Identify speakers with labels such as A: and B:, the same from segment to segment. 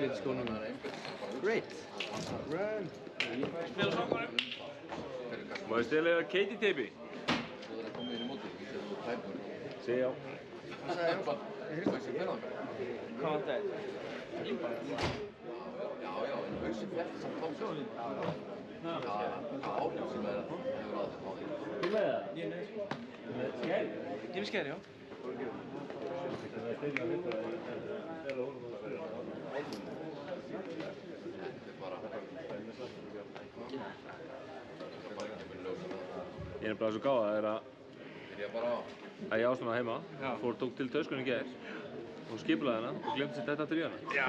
A: Great skónum. Great. Run.
B: Spila sóknum.
C: Má ég stela þér Katie teipi? Segja já.
A: Hvað sagði ég?
B: Hvað var þetta? Limba?
D: Já, en hausin fjall samt tómsum. Já, áhrif sem hefur aðeins á því.
C: Þú með það?
B: Ég er neður.
C: Skæri?
B: Ég er með skæri, já.
C: Ég er bara svo gáð að ég ástæðan heima, tók til töskunni í gær og skipulaði hana og glemdi sér þetta aftur í hana.
B: Já,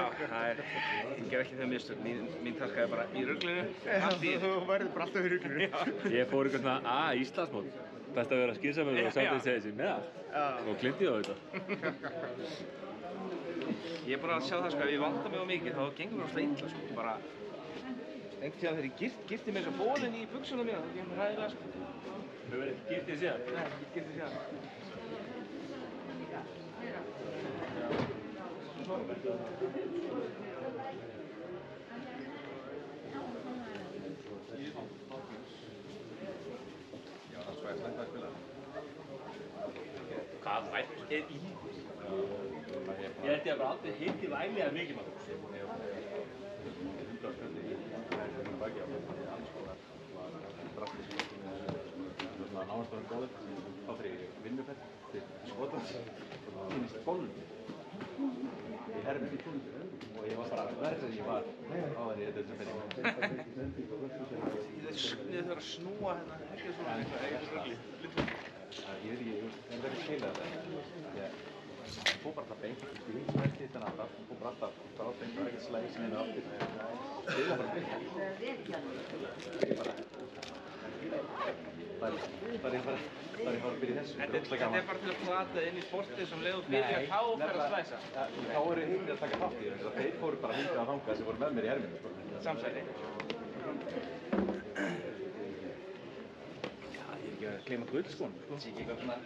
B: ég ger ekki þau mistök. Mín taska er bara í ruglinu.
A: Þú verður bara alltaf í ruglinu.
C: Ég fór eitthvað svona, Íslandsmót. Best að vera skynsamur og samtidig segja sér með allt. Og glemdi ég á þetta.
B: Ég er bara að sjá það, sko, ef ég vanda mig á mikið þá gengur mér alltaf illa, sko. Bara einhvern tíðan þegar ég girti með þessa bólinn í buxuna mína, það gengur ræðilega, sko.
C: Þú verður ekki girtið síðan?
B: Nei, ekki girtið síðan.
D: Já, það er svægt að spila.
C: Hvað væll er í? Ég held ég bara aldrei heitið vælega mikið maður.
D: Nánast var góður, þá fyrir vinnuferð til Skotlands og kynist golfi í hermi og ég var bara verður en ég var áður í þetta ferði.
B: Þið þurfa að snúa hérna, ekki svona eitthvað rugli.
D: Ég veit ekki, það er ekki skilja þetta. Það fór bara alltaf beint, ég veist því þannig alltaf, það fór bara alltaf frátengt, það var ekkert slæg sem einu aftur. Spila bara beint. Það er ég bara að byrja þessu.
B: Þetta er bara til að plata inn í sportið sem leiður byrja þá og fer að slæsa.
D: Þá eru hinir að taka þátt í þessu. Þeir fóru bara hingað að þangað sem voru með mér í herminu.
B: Samsæri.
A: Já, ég er ekki að gleyma gullskónum, sko.
D: Sýk eitthvað svona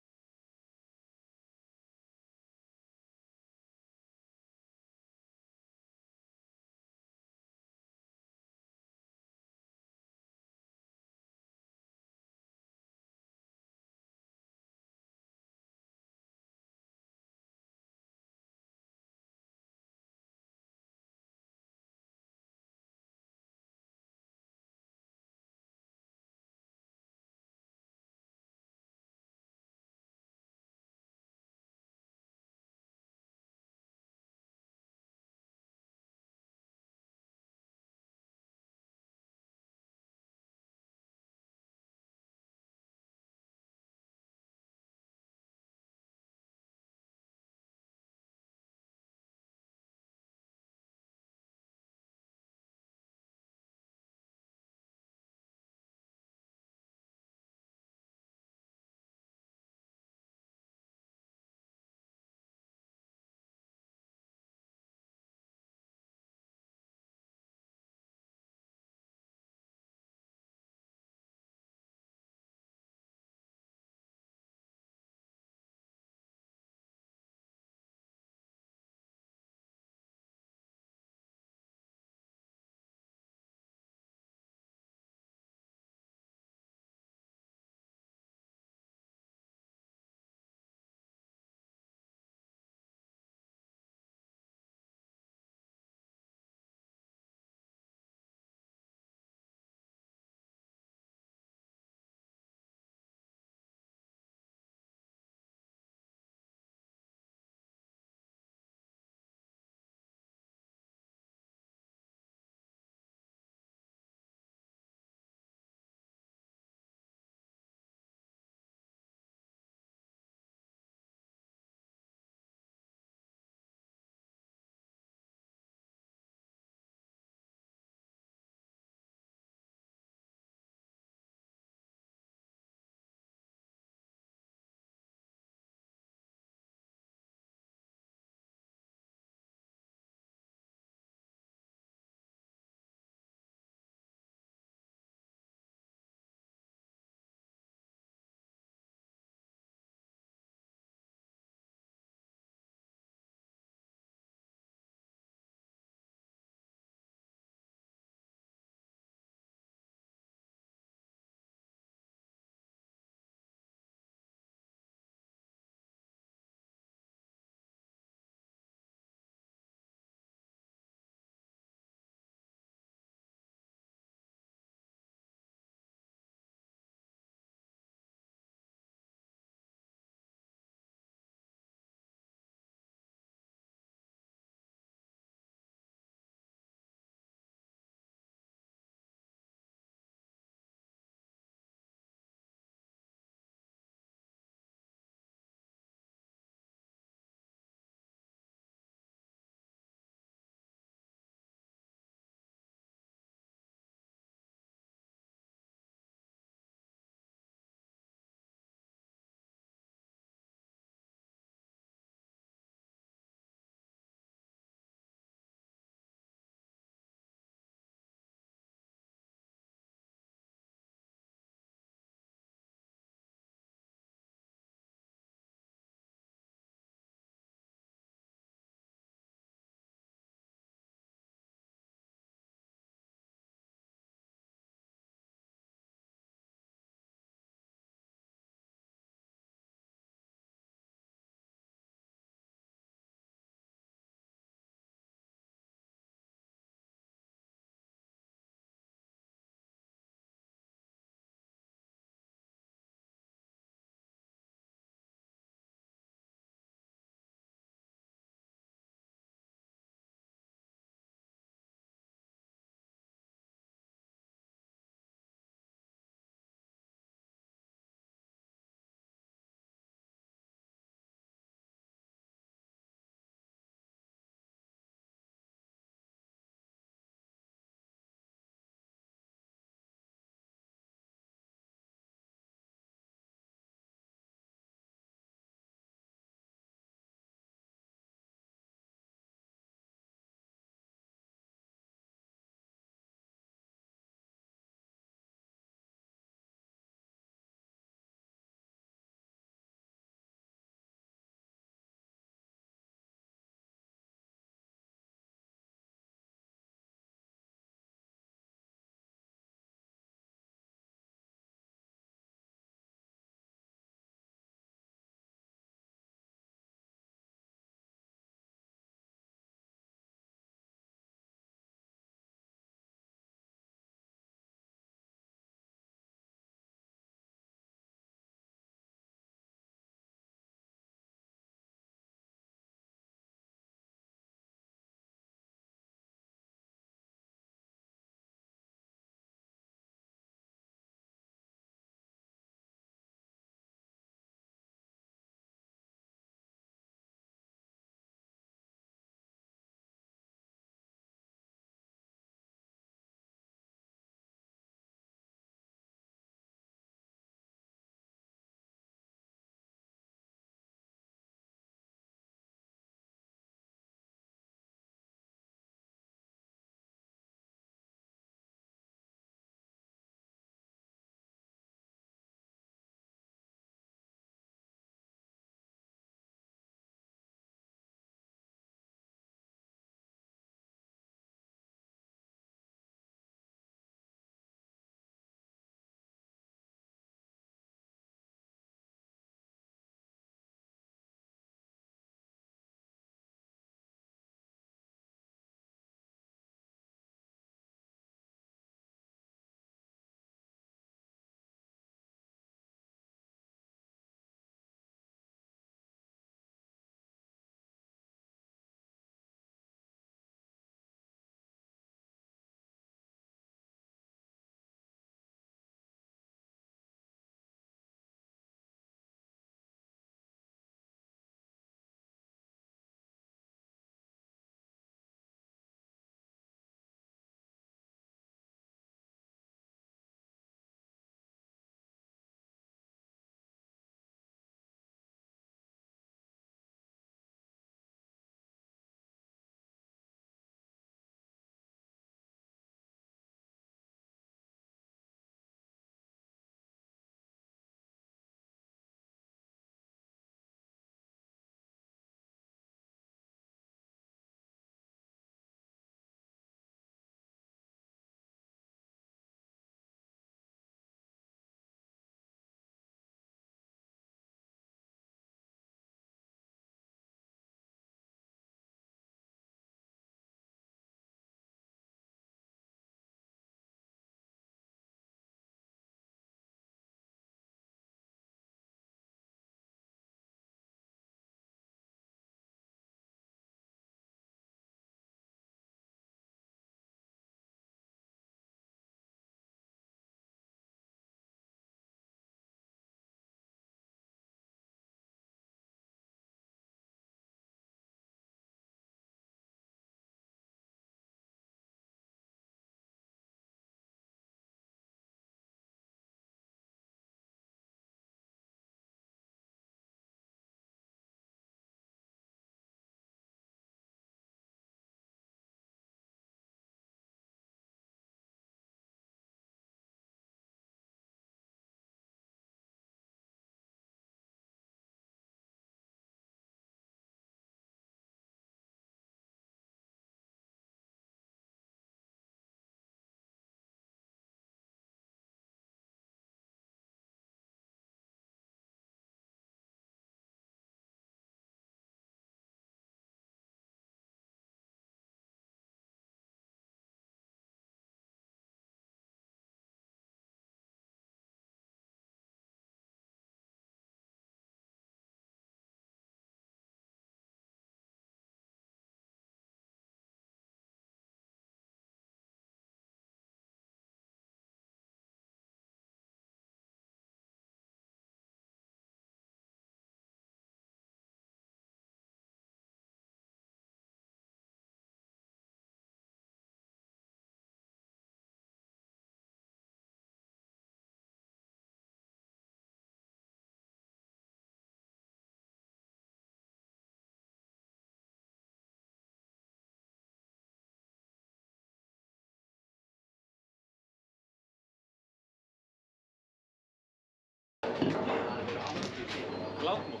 C: Látmót.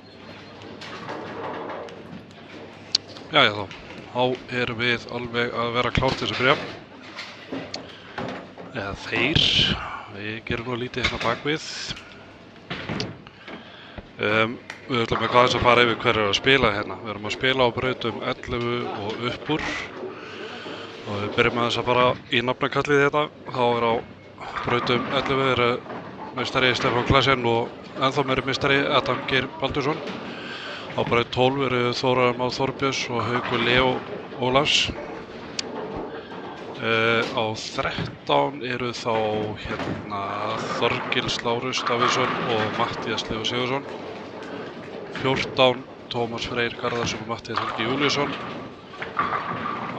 E: Jæja þá, erum við alveg að vera klár til þessu byrja. Eða þeir, við gerum nú lítið hérna bakvið. Við ætlum ekki aðeins að fara yfir hver að spila hérna. Við erum að spila á brautum 11 og upp úr. Og við byrjum aðeins að fara í nafnakallið hérna. Þá á brautum 11 meistari Stefán Klassen og ennþá meiri meistari Adam Geir Baldursson. Á braut 12 eru Þóra Má Þorbjörns og Haukur Leó Ólafs. Á 13 eru þá hérna Þorgils Lárus Davíðsson og Matthías Leó Sigurðsson. 14 Tómas Freyr Garðarsson og Matthías Helgi Júlíusson.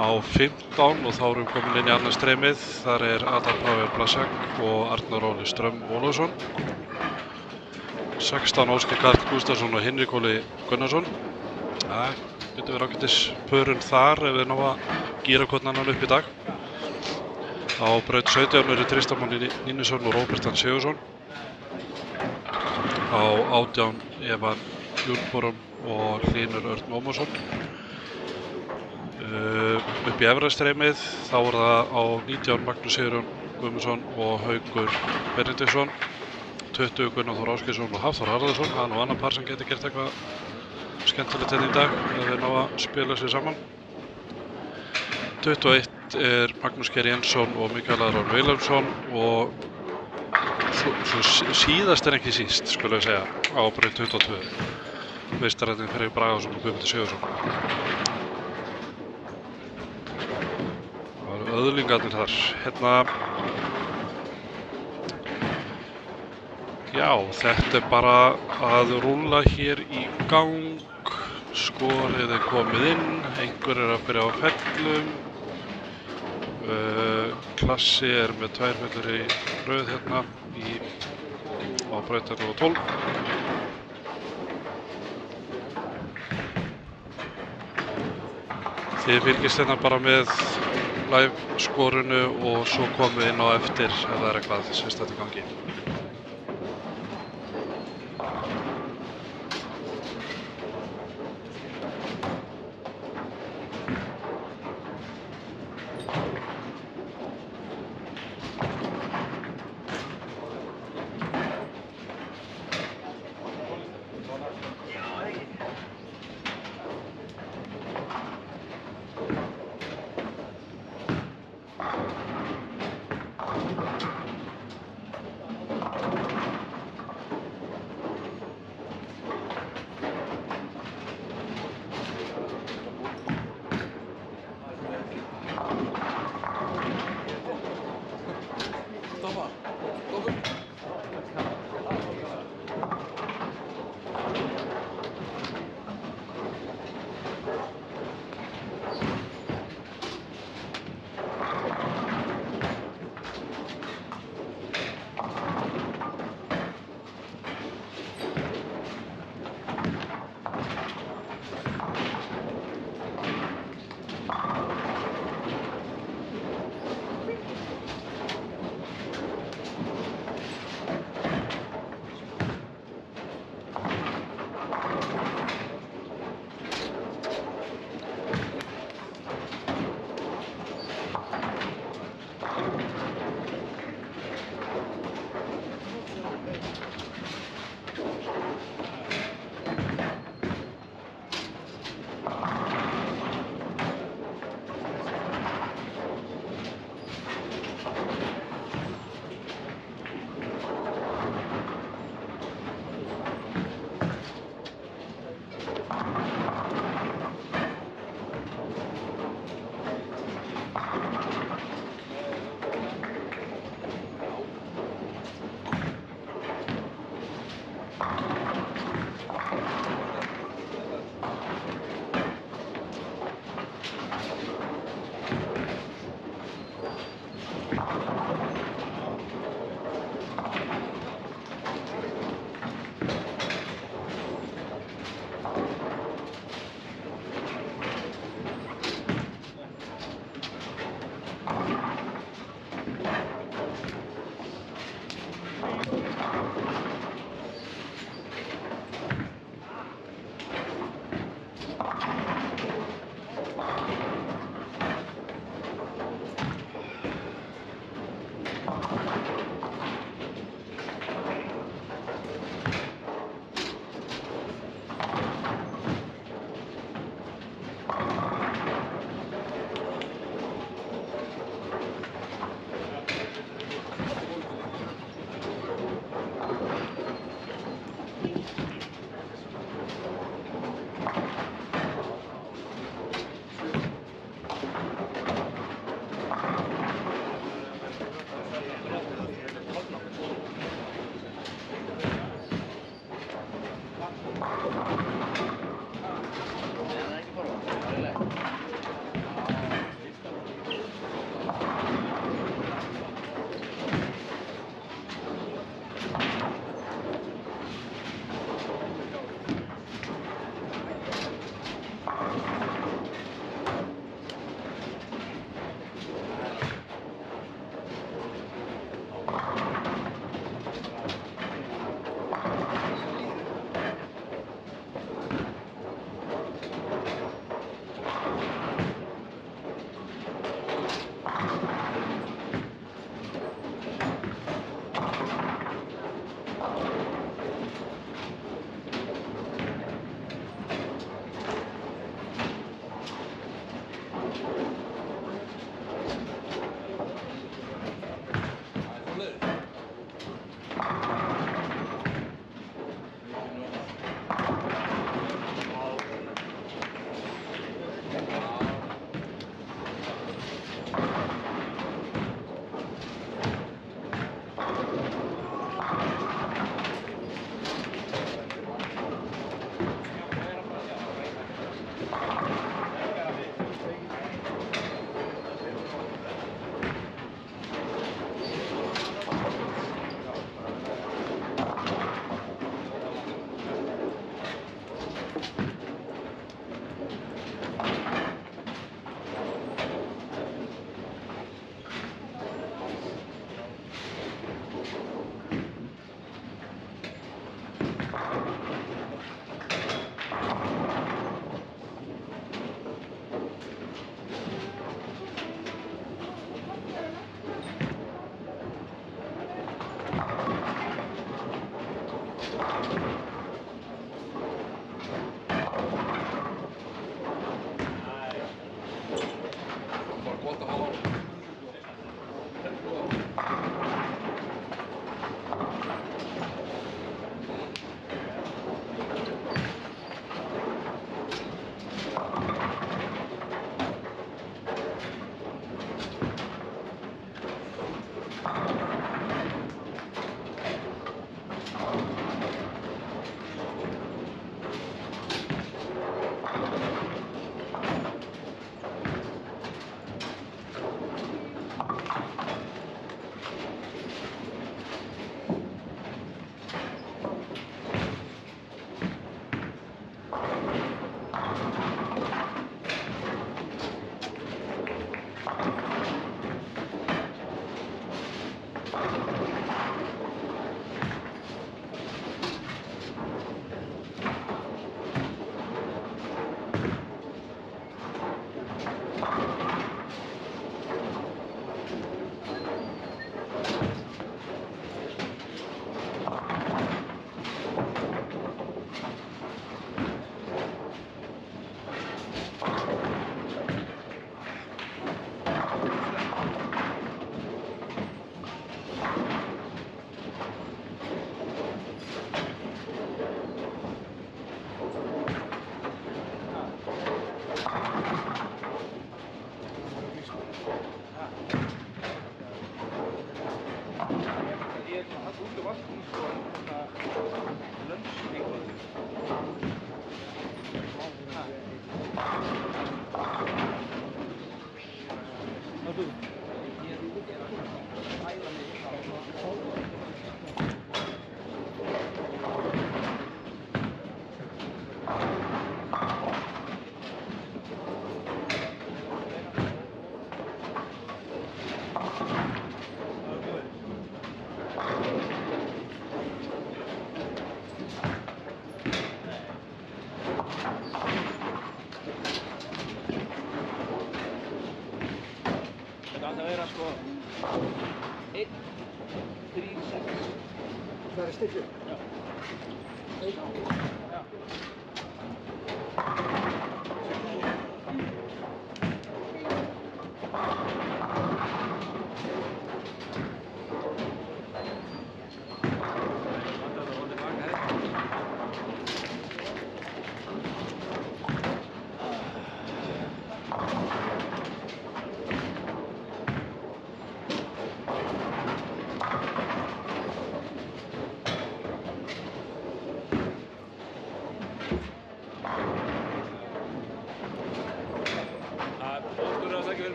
E: Á 15 og þá erum við komin inn í annað streymið. Þar er Adam Pavel Blasek og Arnar Óli Strömm Ólafsson. 16 Óskar Karl Gústason og Hinrik Óli Gunnarsson. Það getur verið ágætis pörun þar ef við ná að gíra hvern annan upp í dag. Á braut 17 eru Tristan Máni Nínisson og Róbert Hans Sigurðsson. Á 18 Evan Júlborum og Hlynur Örn Ómarsson. Upp í efra streymið þá er það á 19 Magnús Sigurjón Guðmundsson og Haukur Benediktsson. 20 Gunnar Þór Ásgeirsson og Hafþór Harðarsson. Það er nú annar par sem getur gert eitthvað skemmtilegt hérna í dag ef þeir ná að spila sig saman. 21 er Magnús Geir Jensson og Mikael Aron Vilhelmsson og svo síðast en ekki síst skulle ég segja á braut 22 meistararnir Freyr Bragason og Guðmundur Sigurðsson. Það eru öðlingarnir þar. Hérna já, þetta er bara að rúlla hér í gang. Skorið er komið inn, einhver er að byrja á fellum. Klassi er með 2 fellur í röð hérna á braut 12. Þið fylgist hérna bara með live skorinu og svo komum við inn á eftir ef það er eitthvað sérstakt í gangi.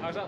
C: Axel.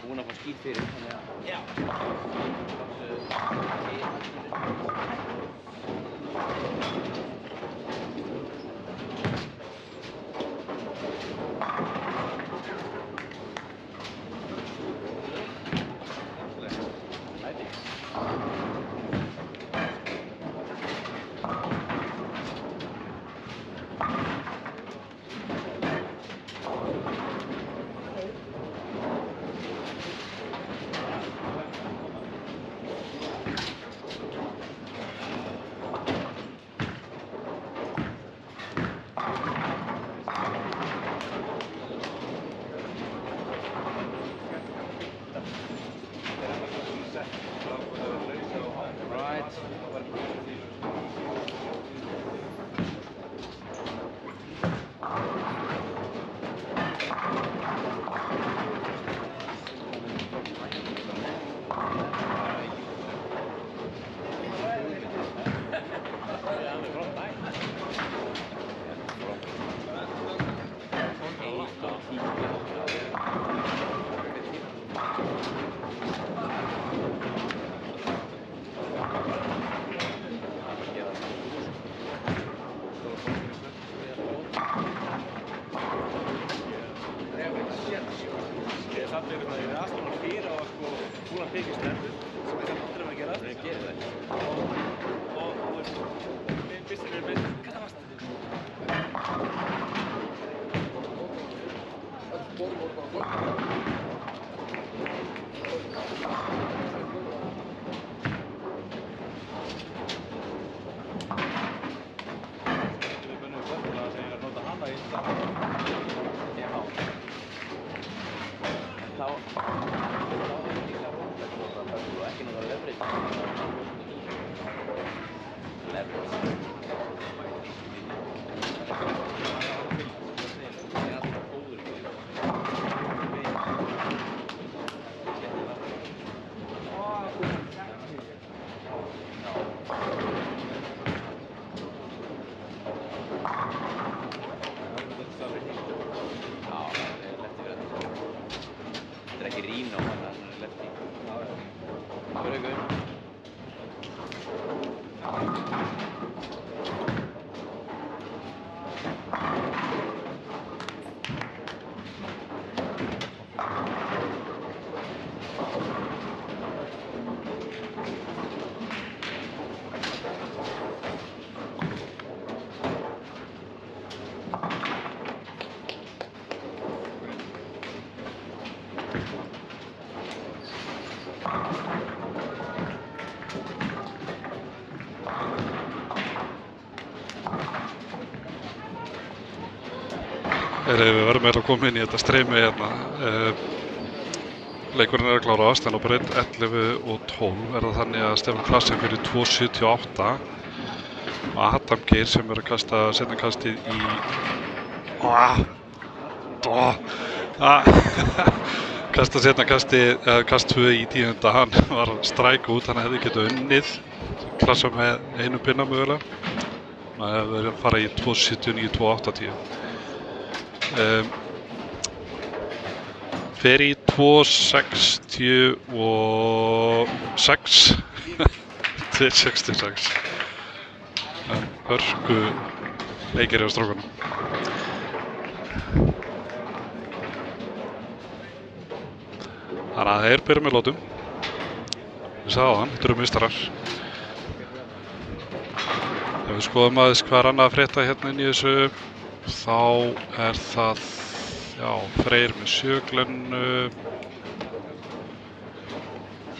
B: Búin að fá skít fyrir, þannig að... Já. Right.
E: Við verðum eiginlega að koma inn í þetta streymi hérna. Leikurinn að klárast, en á braut 11 og 12 það þannig að Stefán Klassen fyrir 2.78 og Adam Geir sem að kasta seinna kastið í kasta seinna kastið, kast 2 í 10. Hann var stræk út, hann hefði getað unnið Klassa með einu pinna mögulega. Hann hefði verið að fara í 2.79-2.80. Fer í 2.66 2.66 hörku leikir hjá strákunum. Þannig að þeir byrja með lótum. Við sagðum hann, þetta eru meistarar. Ef við skoðum aðeins hvað er annað að frétta hérna inn í þessu, þá er það, já, Freyr með sjöglennu,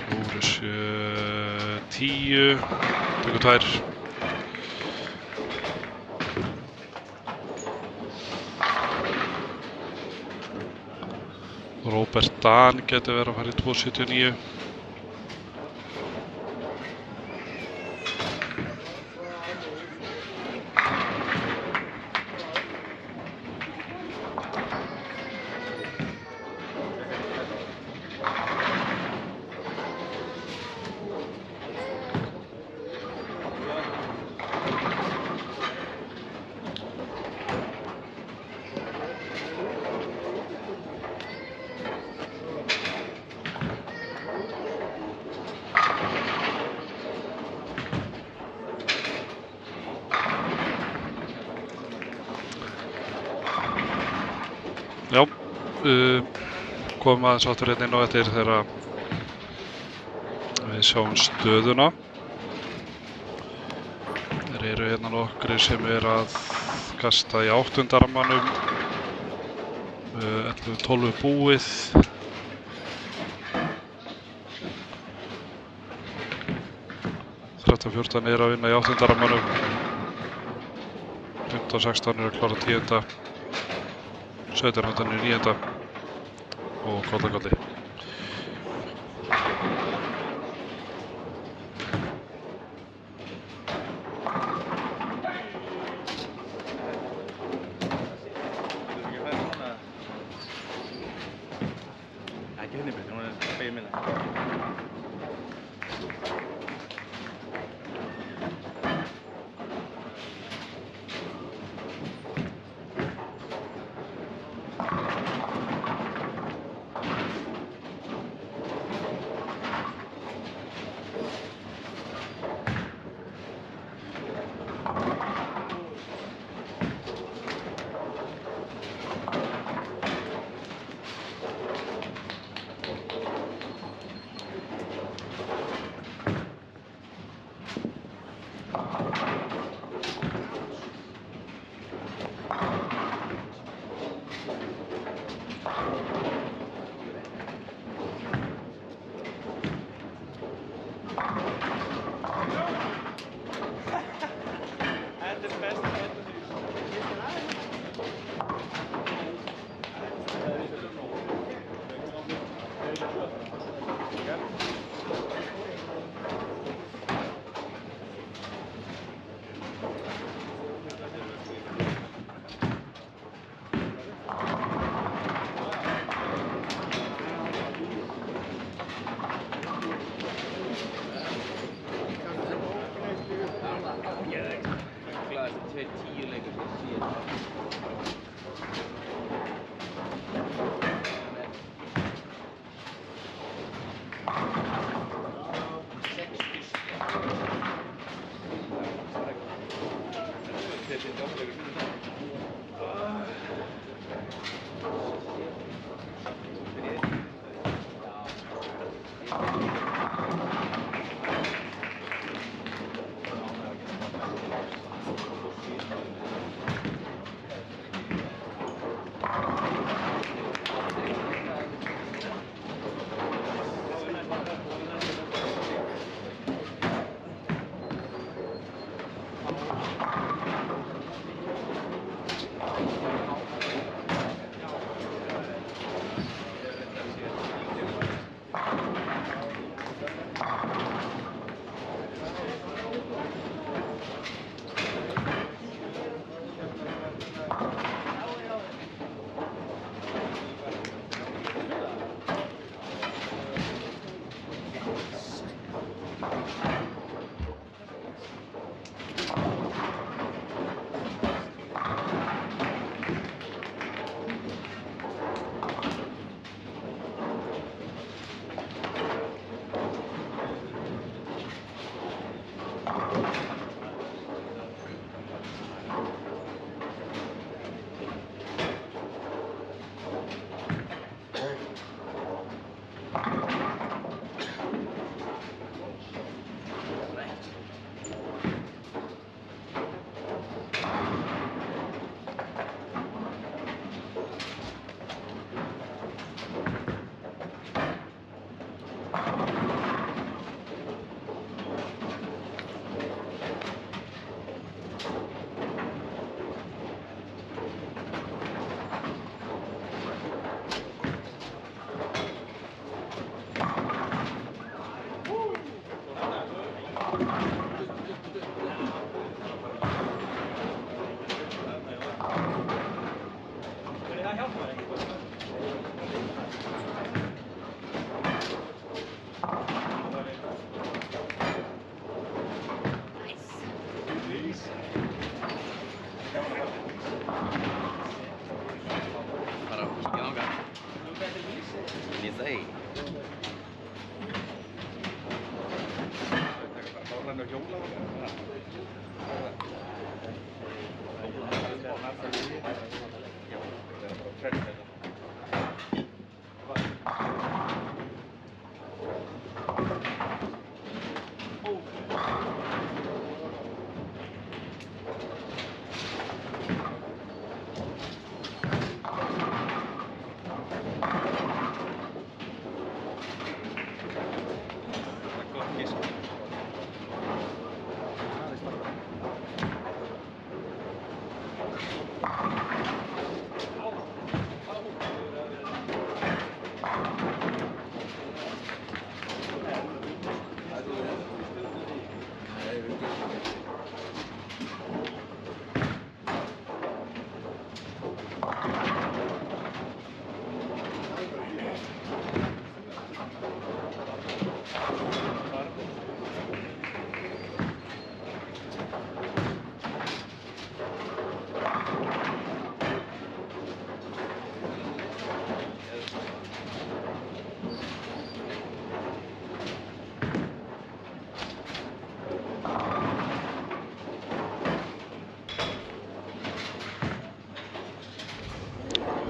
E: 4, 7, 10, tökum 2. Róbert Dan getur verið að fara í 2.79. Já, komum aðeins áttur hérna inn á eftir þegar við sjáum stöðuna. Þeir eru hérna nokkrir sem að kasta í 8. rammanum, 11-12 búið. Þrettán 14 að vinna í 8. rammanum, 15-16 að klára 10. 17 í 9. og kolli.
A: Ekki henni betur, hún er begið minna.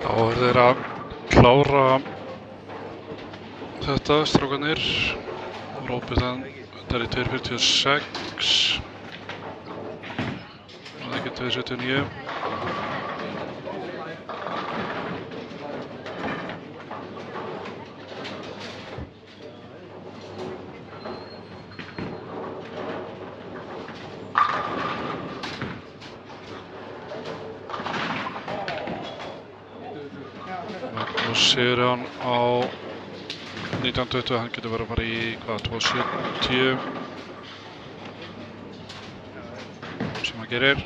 E: Þá eru þeir að klára þetta, strákarnir. Rópiðan, þetta er í 2.46. Það er ekki 2.79. Sigurjón á 1920, hann getur verið að fara í hvað, 2.70 sem hann gerir.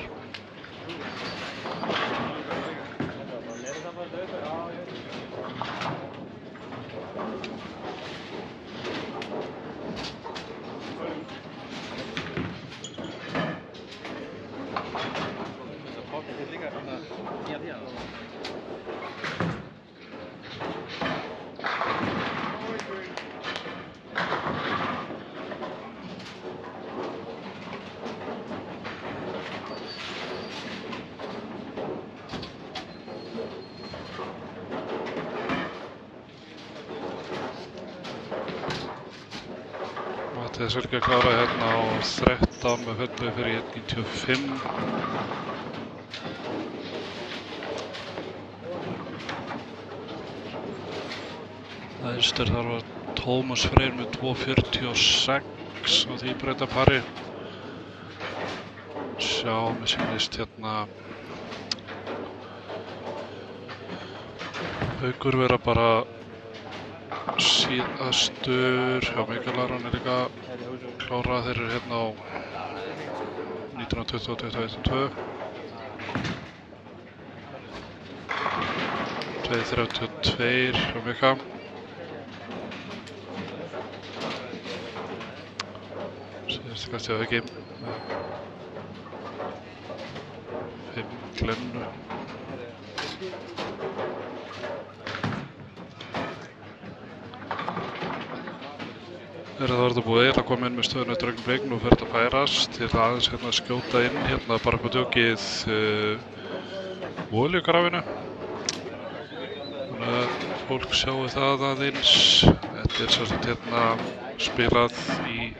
E: þess að ekki að klára hérna á 13 með fellu fyrir 95. Æðstur þar var Tómas Freyr með 2.46 á því brautapari. Sjá, mér sýnist hérna Haukur vera bara síðastur. Já, Mikael Aron er líka klárað. Þeir eru hérna á 1920 og 21.2. 2.32 hjá Mikael. Síðast kastið á ekki. 5 Glennu. Þegar það var þetta búið að koma inn með stöðunni eftir augnablik, nú fer þetta að færast til aðeins hérna skjóta inn hérna bara upp á dögið olíugrafinu. Þannig að fólk sjáu það aðeins. Þetta er sem sagt hérna spilað í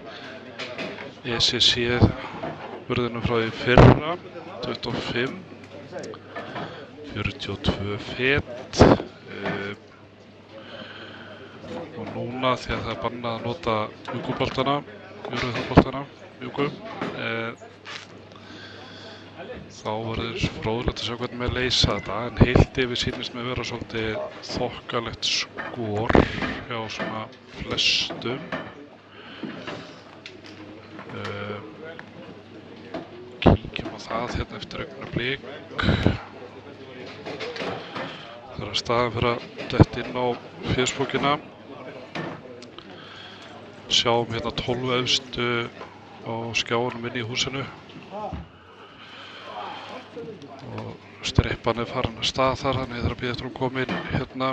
E: ECC burðinu frá því fyrra, 25, 42 fet. Og núna því að það er bannað að nota mjúkuboltana, jörðuboltana, mjúku, þá verður fróðilegt að sjá hvernig með leysa þetta, en heilt yfir sýnist með vera svolítið þokkalegt skor hjá svona flestum. Kíkjum á það hérna eftir augnablik. Það er að staðan fyrir að detta inn á Facebookina. Sjáum hérna 12 efstu á skjáunum inn í húsinu og strippan er farin að stað þar, þannig það er að bíða eftir að koma inn hérna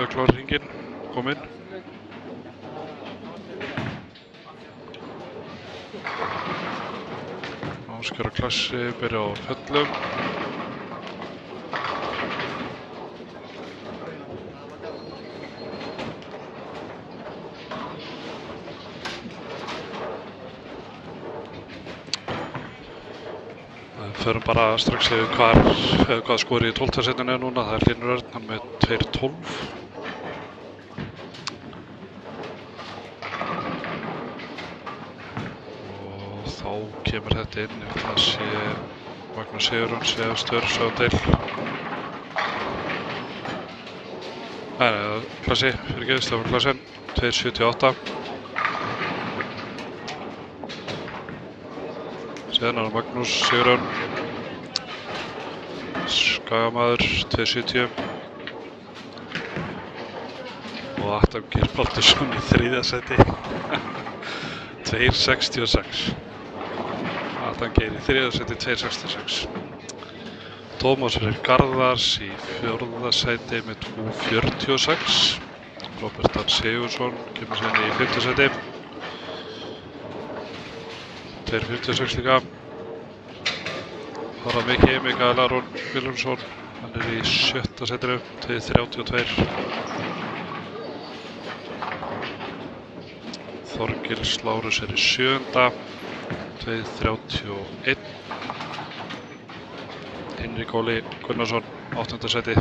E: klára hringinn, kom inn. Ásgeir á klassi, byrja á fellum. Förum bara strax yfir hvað skorið í 12. setinu er núna. Það er Hlynur Örn, hann með 2.12. Og þá kemur þetta inn, ég vil að sé Magnús Sigurðun, Sefstur, sjá til. Nei, klassi, fyrirgefið, Stefán Klassen, 2.78. Síðan er Magnús Sigurðun, Skagamaður, 2.70 og Adam Geir Baldursson í 3. seti, 2.66. Adam Geir í 3. seti, 2.66. Tómas Freyr Garðars í 4. seti með 2.46. Robert Dan Sigurðsson kemur síðan í 5. seti. 2.46 líka. Þar að Mikael Aron Vilhjálmsson, hann er í 7. setinu, 2.32. Þorgils Lárus er í 7. 2.31. Hinrik Óli Gunnarsson, 8. seti,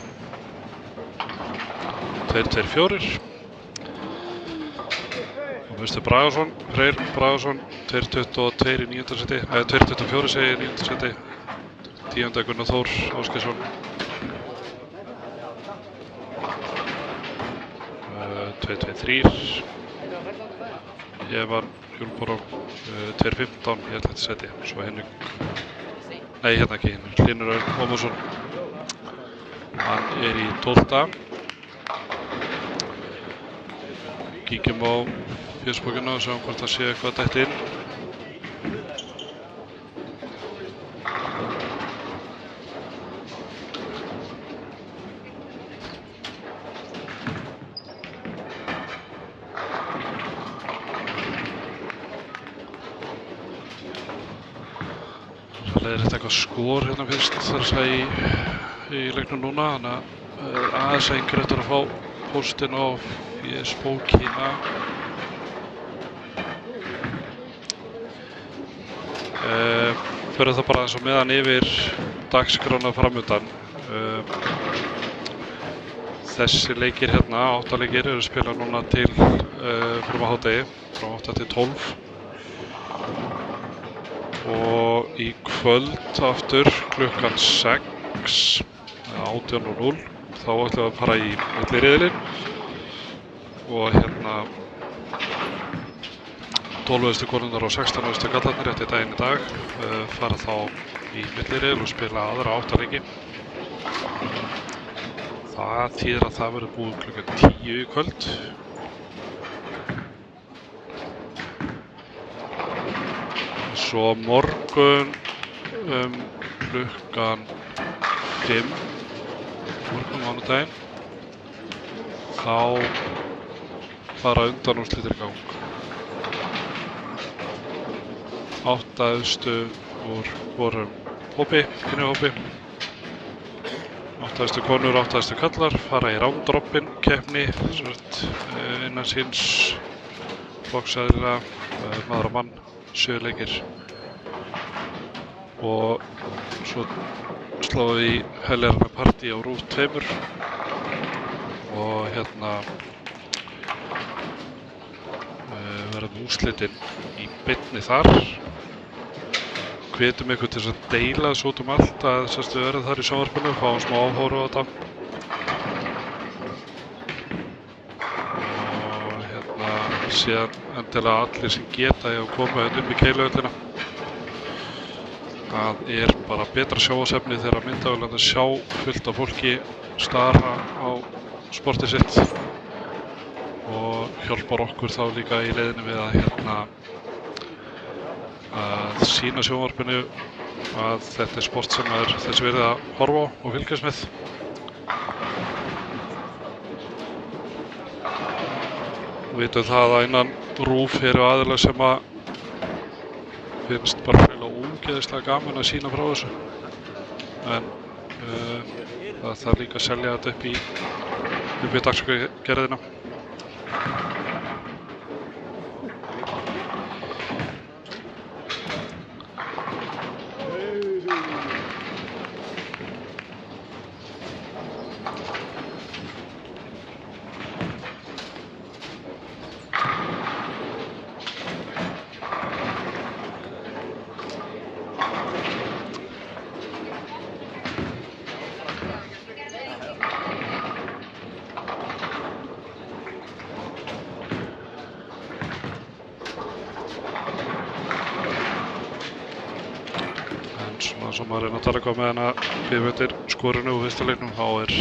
E: 2.24. Og Mr. Bragason, Freyr Bragason, 2.22 í 9. seti, 2.24 segi í 9. seti. 10. Gunnar Þór Ásgeirsson, 2.23. Evan Hjúlborg, 2.15 í 11. seti. Svo Henrik, nei hérna ekki, Hlynur Örn Ómarsson, hann er í 12. Kíkjum á Facebookina og sjáum hvort það sé eitthvað dætt inn. Það er eitthvað skor hérna fyrst þar að segja í leiknum núna, þannig að aðeins einhver eftir að fá póstinn á Les bókina. Fyrir það bara eins og meðan yfir dagskrána framundan. Þessi leikir hérna, 8 leikir, eru spilað núna til fram á hádegi, frá 8 til 12. Og í kvöld aftur klukkan 6, 18:00, þá ætlum við að fara í milliriðilinn. Og hérna 12. konurnar og 16. kallarnir eftir daginn í dag fara þá í milliriðil og spila aðra 8 leiki. Það þýðir að það verður búið klukkan 10 í kvöld. Svo morgun klukkan 5, morgun mánudaginn, þá fara undanúrslitir í gang. 8 efstu úr hvorum hópi, kynjahópi. 8 efstu konur, 8 efstu kallar fara í round-robin keppni innan síns flokksaðila, maður og mann, 7 leikir. Og svo sláum við í heljarna partí á RÚV 2 og hérna verðum úrslitin í beinni þar. Hvetjum ykkur til að deila þessu út allt að við verðum þar í sjónvarpinu, fáum smá áhorf á þetta. Og hérna síðan endilega allir sem geta að koma hérna upp í Keiluvöllina. Það er bara betra sjónvarpsefni þegar myndavélarnar sjá fullt af fólki stara á sportið sitt og hjálpar okkur þá líka í leiðinni við að að sýna sjónvarpinu að þetta er sport sem er þess virði að horfa á og fylgjast með. Við vitum það að innan RÚV eru aðilar sem að finnst bara ógeðslega gaman að sýna frá þessu. En það þarf líka að selja þetta upp í dagskrárgerðina. Svo maður reyna að tala eitthvað með hana við veitir skorinu úr fyrsta leiknum, þá er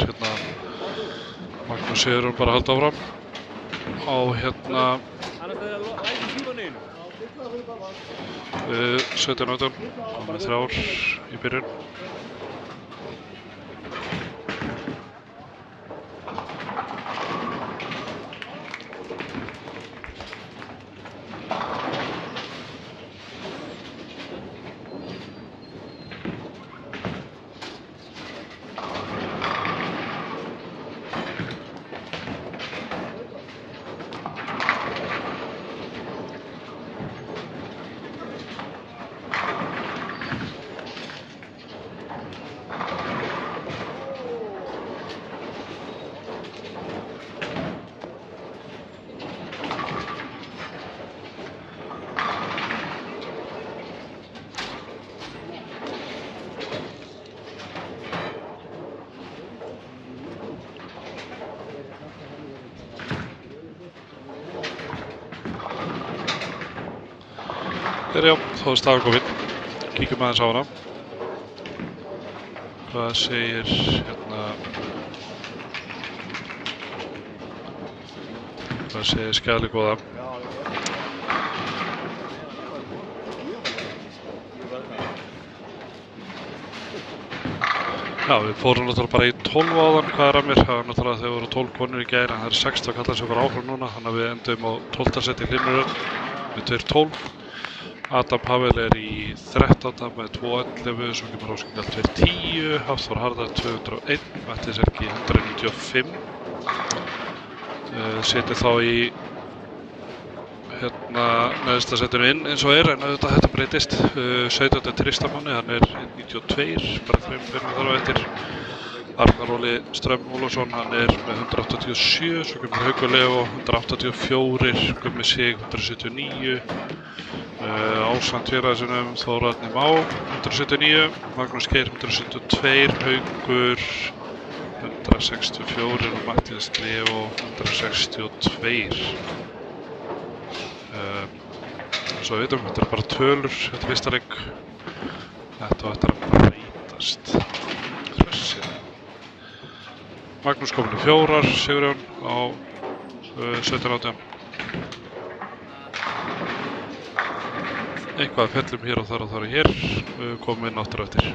E: Magnús Sigurðsson bara að halda áfram á 17-18, komið 3 í byrjun. Já, þá er staðan komin. Kíkjum aðeins á hana. Hvað segir Hvað segir Skjali góða? Já, við fórum náttúrulega bara í 12 áðan, hvað er að mér? Það var náttúrulega þegar voru 12 konur í gær, en það er 16 kallar sem var áfram núna, þannig að við endum á 12. seti í Hlimuröð með 2-12. Adam Pavel er í 13. með 2-11, svo kemur Róskindal 2-10, Hafþór Harðar 201, Matthías Helgi 195, setja þá í hérna neðsta setinu inn eins og en auðvitað þetta breytist. 17. Tristamanni, hann 92, bara 3 fyrir þar á eftir. Arnar Óli Strömm Ólafsson, hann með 187, svo kemur Haukur Leó 184, Gummi Sig 179, Ásand Tvíræðisunum, Þór Árni Má 179, Magnús Geir 172, Haukur 164 og Matthías Leó 162. Svo við veitum, þetta bara tölur, þetta fyrsta leik. Þetta ætlar að breytast. Magnús komin í 4, Sigurjón á 17-18. Eitthvað fellum hér og þar og hér, komum inn áttur eftir.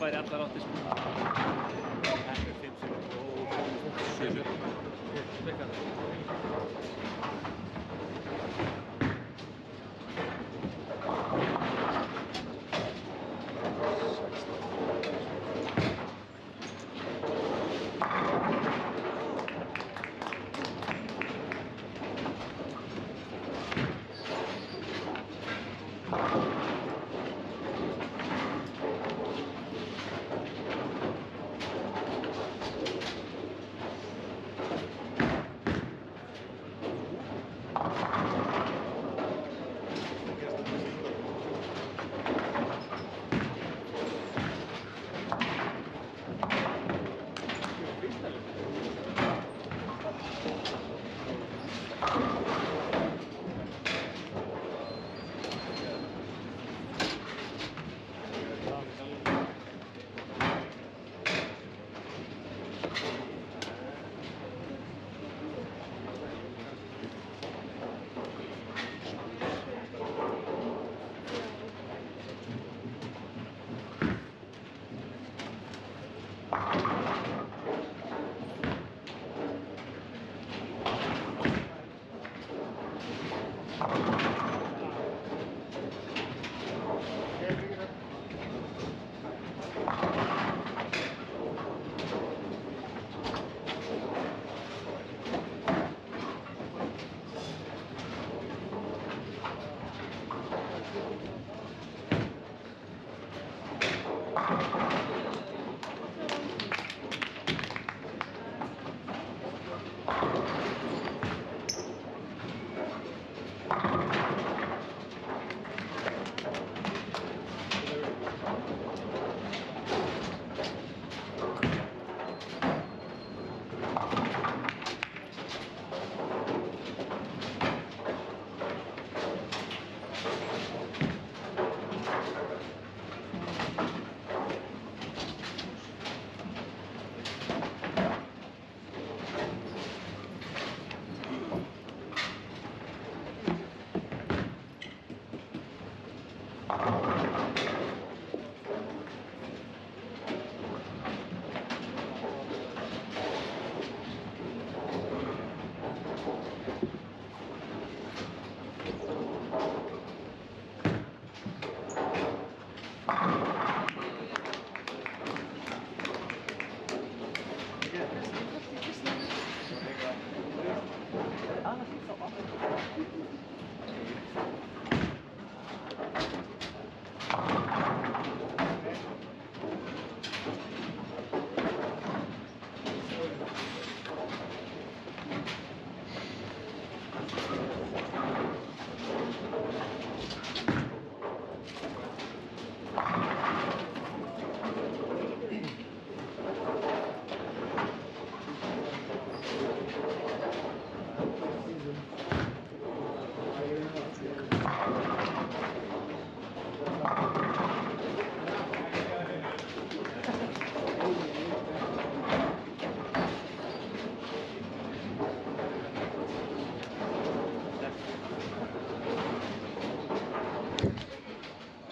C: Færi allar áttir sko. Ekki 5 sekúndur og 7 sekúndur.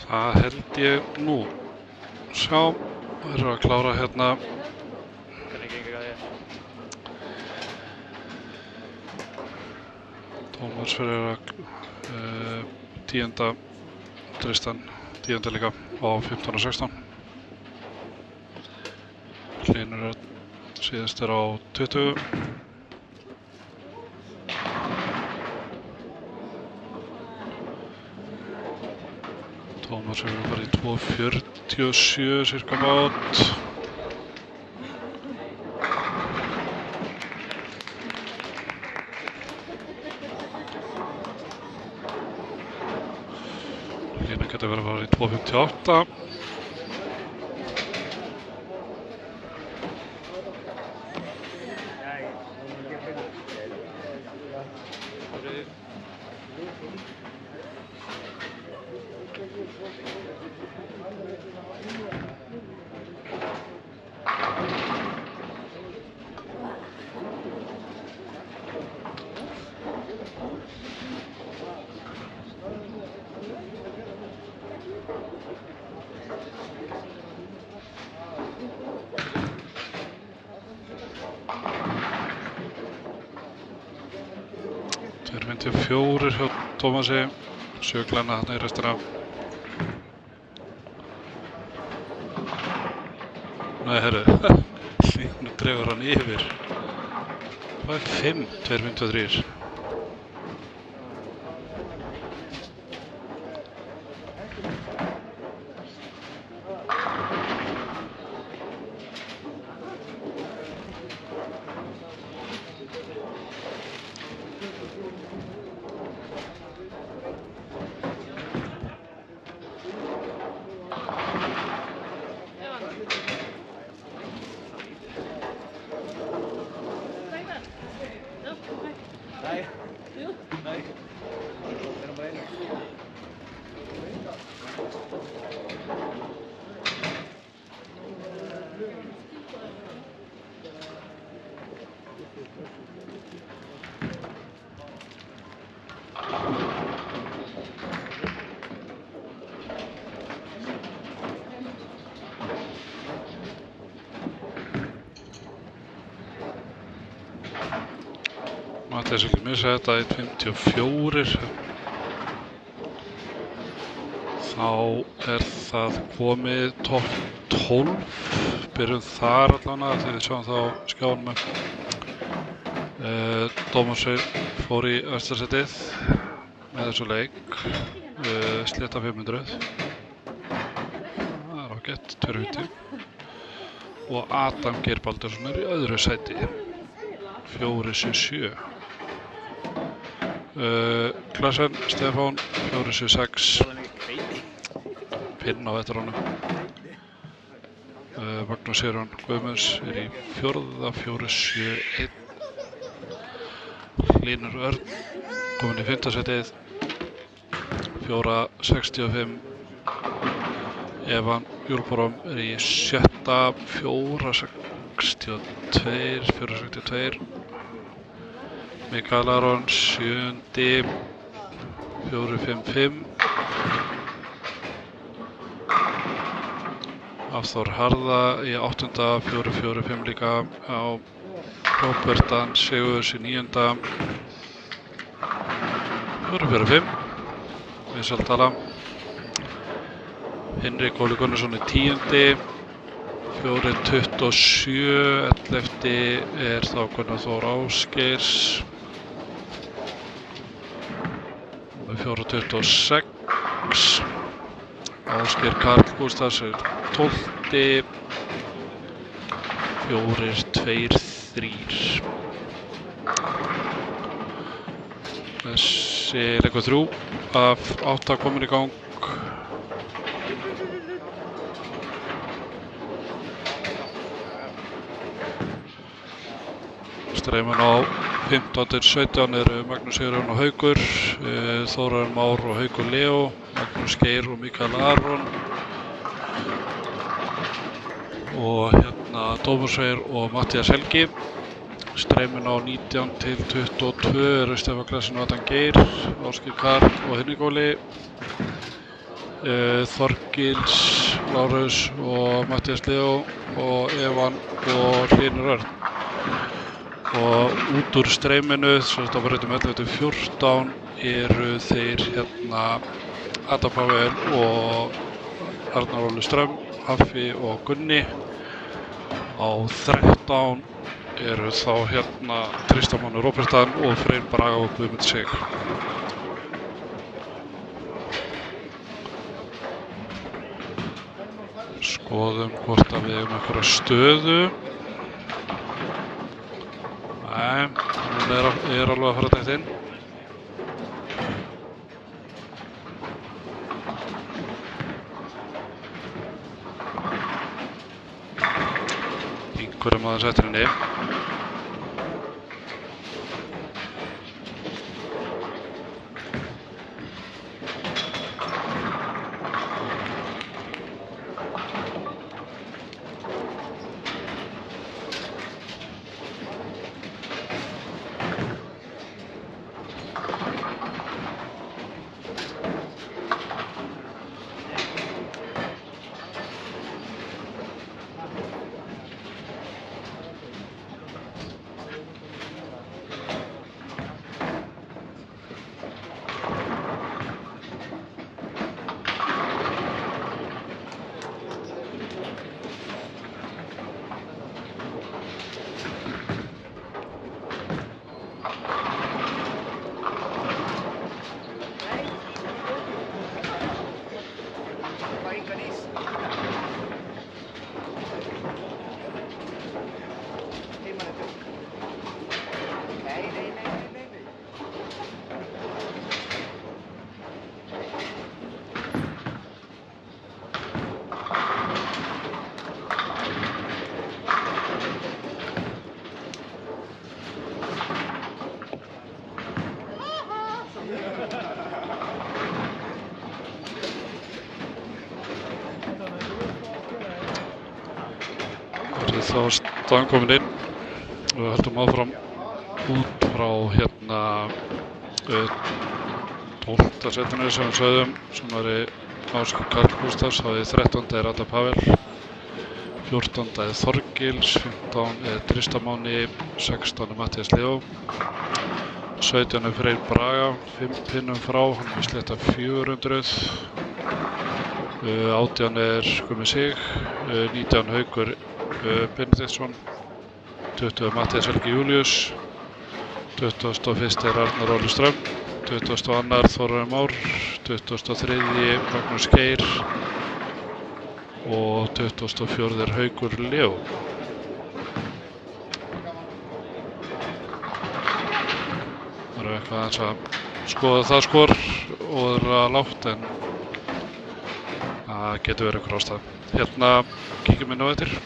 E: Það held ég nú. Sjá. Við erum að klára hérna
C: Hvernig gengur það þér?
E: Tómas fyrir að 10. Tristan 10. líka á 15 og 16. Hlynur síðast er á 20. Tómas hefur bara í 2.47 cirka bát. Lína getur verið bara í 2.58. Þeir 54 hjá Tómasi, 7 glæna þarna í restina. Nei, herru, Hlynur dregur hann yfir. Hvað er 5, 2.53? Mattias vil missa þetta 1.54. Þá er það komið topp 12. Byrjum þar allavega þegar við sjáum það á skjánum. Tómas fór í östarsætið með þessu leik. Slétta 500. Það er ágætt, 250. Og Adam Geir Baldursson er í öðru sæti. 4.77. Klassen, Stefán, 4.76. Pinn á eftir honum. Magnús Sigurjón Guðmunds er í 4. 4.71. Hlynur Örn kominn í 5. sætið. 4.65. Evan Júlborm er í 7. 4.62. Mikael Aron 7. 4.55. Hafþór Harða í 8. 4.45 líka á Róbertan Sigurðs í 9. 4.45. Vinsaldala. Hinrik Óli Gunnarsson í 10. 4.27. 11. er þá Gunnar Þór Ásgeirs. 4.26. Ásgeir Karl Gústafs er 12. 4.23. Þessi leikur 3 af 8 komin í gang. Streyman á 15-17 eru Magnús Sigurjón og Haukur, Þórarinn Már og Haukur Leo, Magnús Geir og Mikael Aron og hérna Tómas Freyr og Mattías Helgi. Streymin á 19-22 eru Stefán Klassen og Adam Geir, Ásgeir Karl og Hinrik Óli. Þorgils Lárus og Matthías Leó og Evan og Hlynur Örn. Og út úr streyminu, svo þetta á brautum 11-14, eru þeir hérna Adam Pavel og Arnar Óli Strömm, Haffi og Gunni. Á 13 eru þá hérna Tristan Máni Róbertsson og Freyr Braga og Guðmund Sig. Skoðum hvort að við hefum einhverja stöðu. Nei, hún er alveg að fara dætt inn. Einhverjum aðeins eftir henni. Þá staðan komin inn og við höldum áfram út frá hérna 12. setinu sem við sögðum, sem var í Ásgeir Karl Gústafs. Þá er 13. er Adam Pavel, 14. er Þorgils, 15. er Tristan Máni, 16. er Matthías Leó, 17. er Freyr Braga, 5 pinnum frá, hann er slétta 400, 18. er Guðmund Sig, 19. Haukur Benediktsson, 20. Matthías Helgi Júlíus, 21. er Arnar Óli Strömm, 22. Þórarinn Már, 23. Magnús Geir og 24. er Haukur Leó. Það eru eitthvað aðeins að skoða það skor og það er að lágt, en það getur verið einhver ástæða. Hérna kíkjum við nú eftir.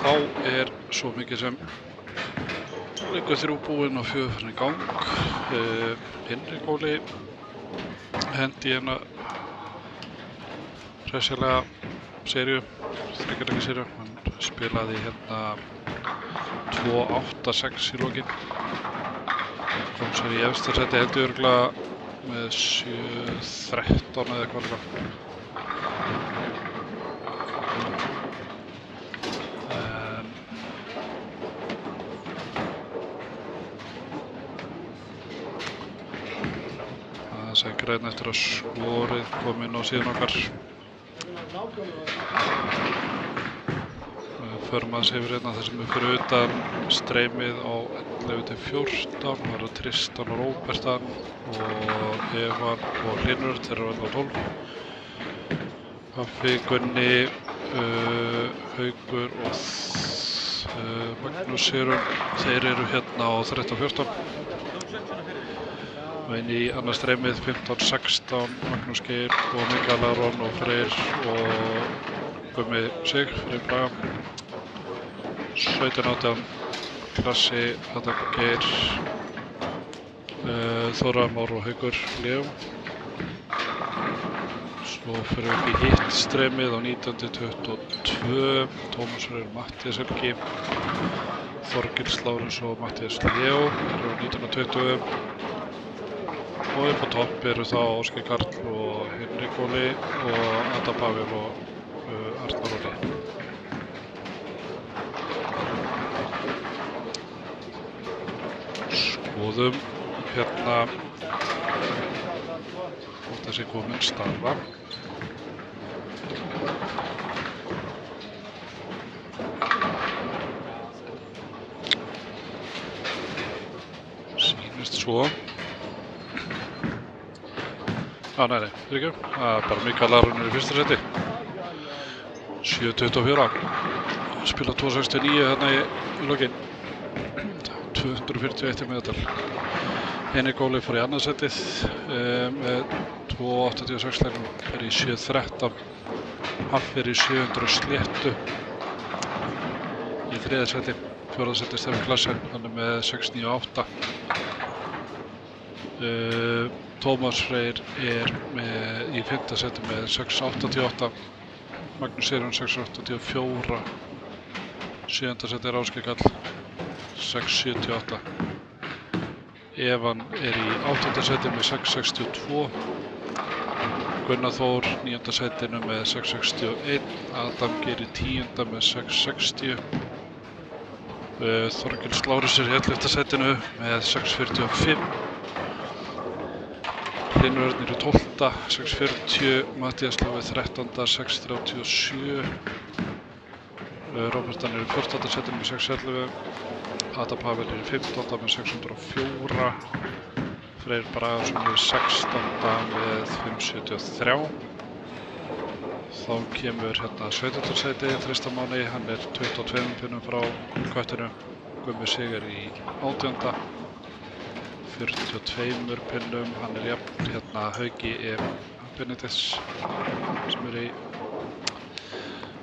E: Þá er svo mikið sem leikur 3 búinn og 4 farin í gang. Hinrikóli hendi í hérna hressilega seríu, þriggja seríu. Hann spilaði hérna 2-8-6 í lokin. Kom sér í efsta seti held ég örugglega með 7-13 eða eitthvað líka. Það er græn eftir að skorið kom inn á síðan okkar. Förum aðeins yfir hérna það sem fyrir utan streymið á 11-14. Það eru Tristan og Róbertan og Evan og Hlynur, þeir eru öll á 12. Haffi, Gunni, Haukur og Magnús Sigrun, þeir eru hérna á 13-14. Og inn í annað streymið 15-16, Magnús Geir og Mikael Aron og Freyr og Gummi Sig, Freyr Braga. 17-18, Klassi, Adam Geir, Þóra Már og Haukur Leó. Svo fyrir við upp í hitt streymið á 19-22, Tómas Freyr, Matthías Helgi, Þorgils Lárus og Matthías Leó eru á 19-20. Og upp á topp eru þá Óskar Karl og Henrik Óli og Adam Pavel og Arnar Óli. Skoðum hérna hvort þessi komin stafa. Sýnist svo. Nei, fyrirgefðu. Það er bara Mikael Aron í fyrsta seti. 7-24. Spila 2.69 hérna í lokin. 241 meðal. Henrik Óli fór í annað setið með 2.86 leiknum. Fer í 7.13. Hann fer í 700 sléttu í þriðja seti. Fjórða seti Stefán Klassen, hann er með 6.98. Tómas Freyr er í 5. seti með 6.88. Magnús Sigrun 6.84. 7. seti er Ásgeir Karl 6.78. Evan er í 8. seti með 6.62. Gunnar Þór 9. setinu með 6.61. Adam Geir í 10. með 6.60. Þorgils Lárus er í 11. setinu með 6.45. Hlynur Örn í 12. 6.40. Matthías Lófi 13. 6.37. Róbertan er í 14. setinu með 6.11. Adam Pavel er í 15. með 604. Freyr Bragason er í 16. með 573. Þá kemur hérna 17. seti Tristan Máni, hann er 22 pinnum frá köttinu. Gummi Sig er í 18. 42 pinnum, hann er jafn hérna Hauki Benedikts sem er í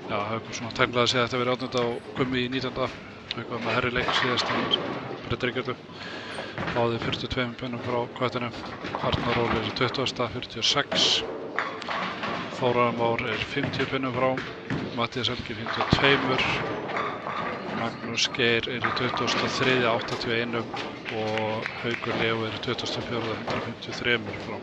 E: Haukur svona tæmlaði að segja að þetta verið 18. og Gummi í 19. Haukur var með herri leik síðast en breytir báði 42 pinnum frá köttinu. Arnar Óli er í 20. 46. Þóra Már er 50 pinnum frá, Matthías Helgi 52. Magnús Geir er í 23. 81 og Haukur Leó er í 24. 153 frá.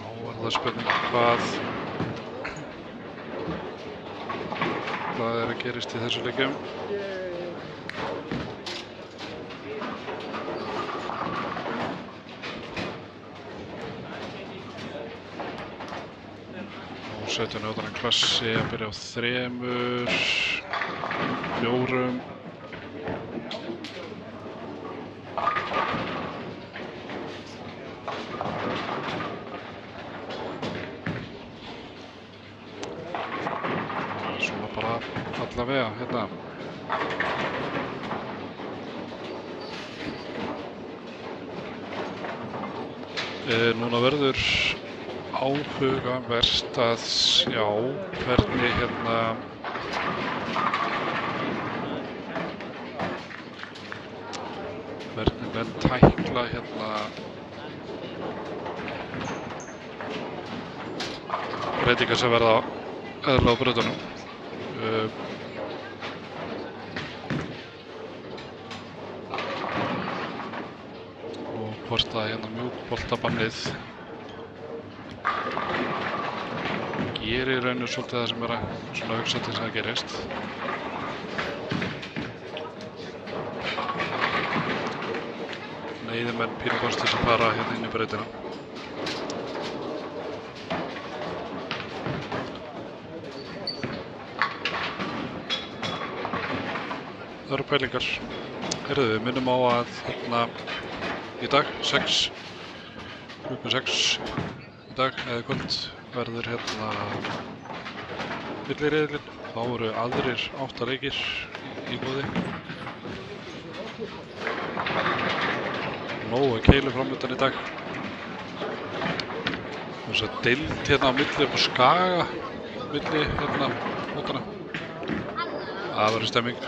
E: Nú er það spurning hvað er að gerist í þessu leikjum. Og 17 utan að Klassi að byrja á 3, 4. Svona bara allavega hérna. Núna verður áhugavert að sjá hvernig hvernig menn tækla breytingar sem verða eðlilega á brautunum. Og hvort að mjúkboltabannið gerir í rauninu svolítið það sem er að svona hugsa til þess að það gerist. Neyðir menn pínu kosti sem fara inn í brautina. Það eru pælingar. Heyrðu, við minnum á að í dag, klukkan 6 í dag eða kvöld verður milliriðillinn. Þá voru aðrir 8 leikir í boði. Nógu keilu framöndan í dag. Þess að deild á milli upp á Skaga, milli mótana. Það verður stemming.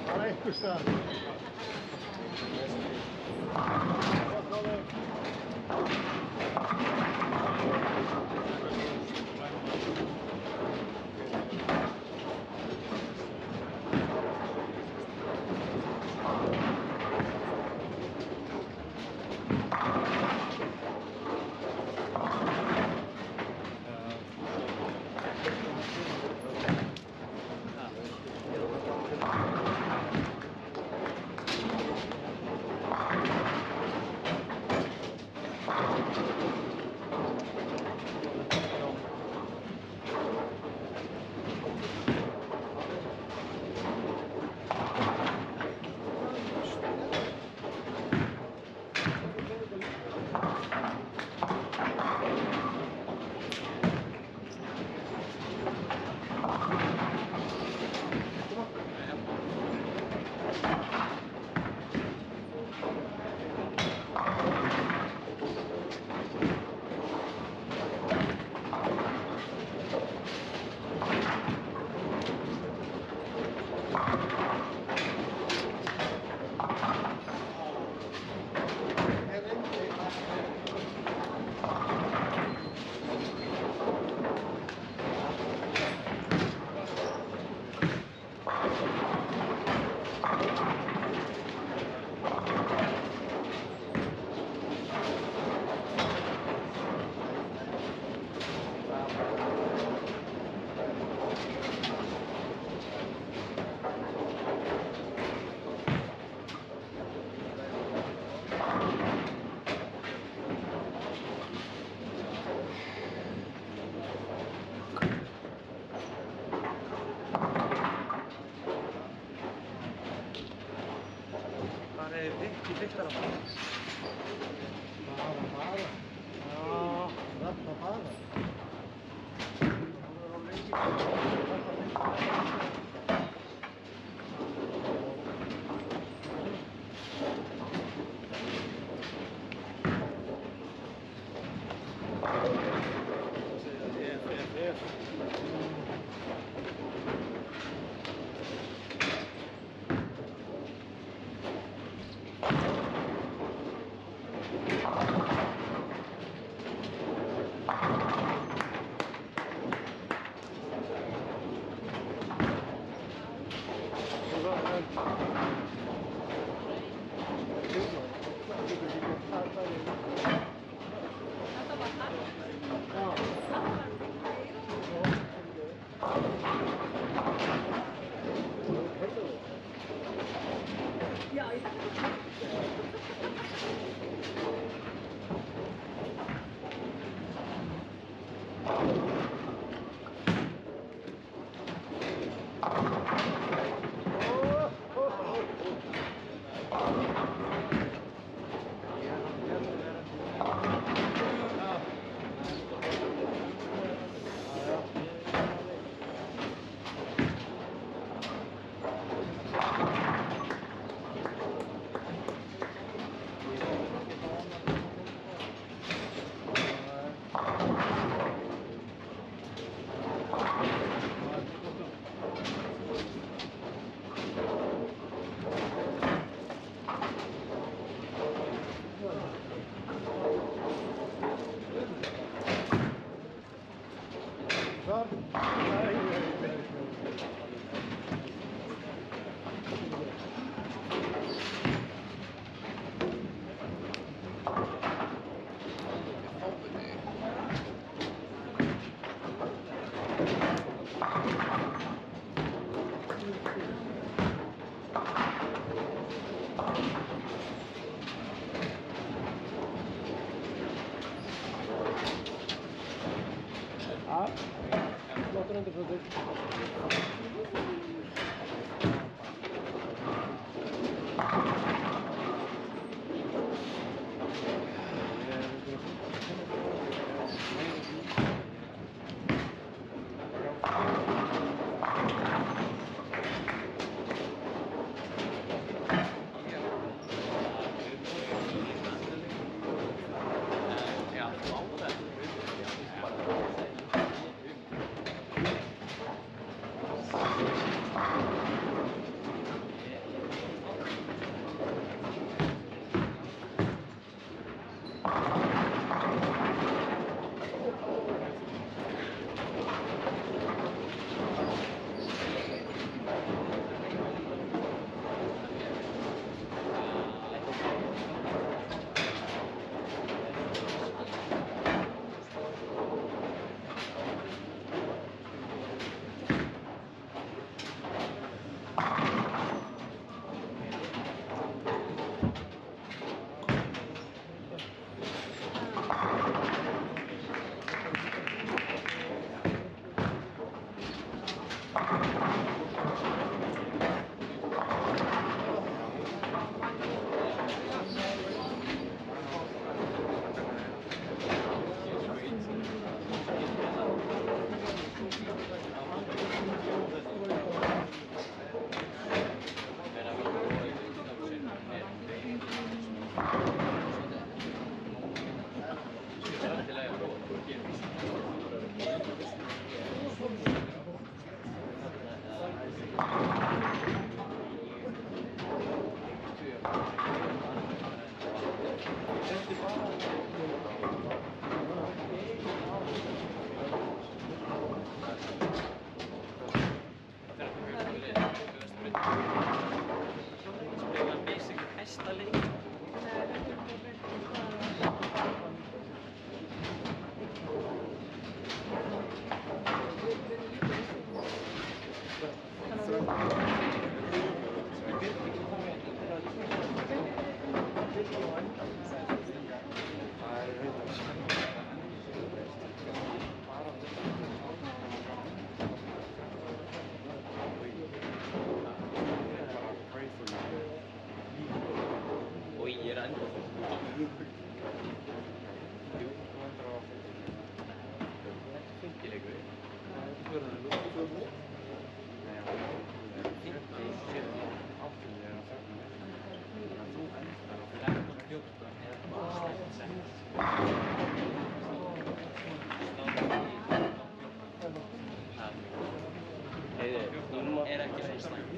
F: Bara einhvers staðar.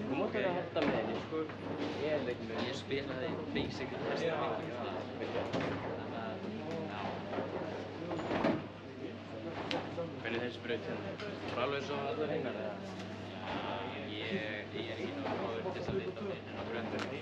G: Þú mátt vera að halda með henni, sko. Ég spilaði basic hesta
B: Hvernig þessi braut hérna? Bara alveg svo allar hinnar eða?
G: Ég er ekki nóg góður til þess að vita mig en á brautinni.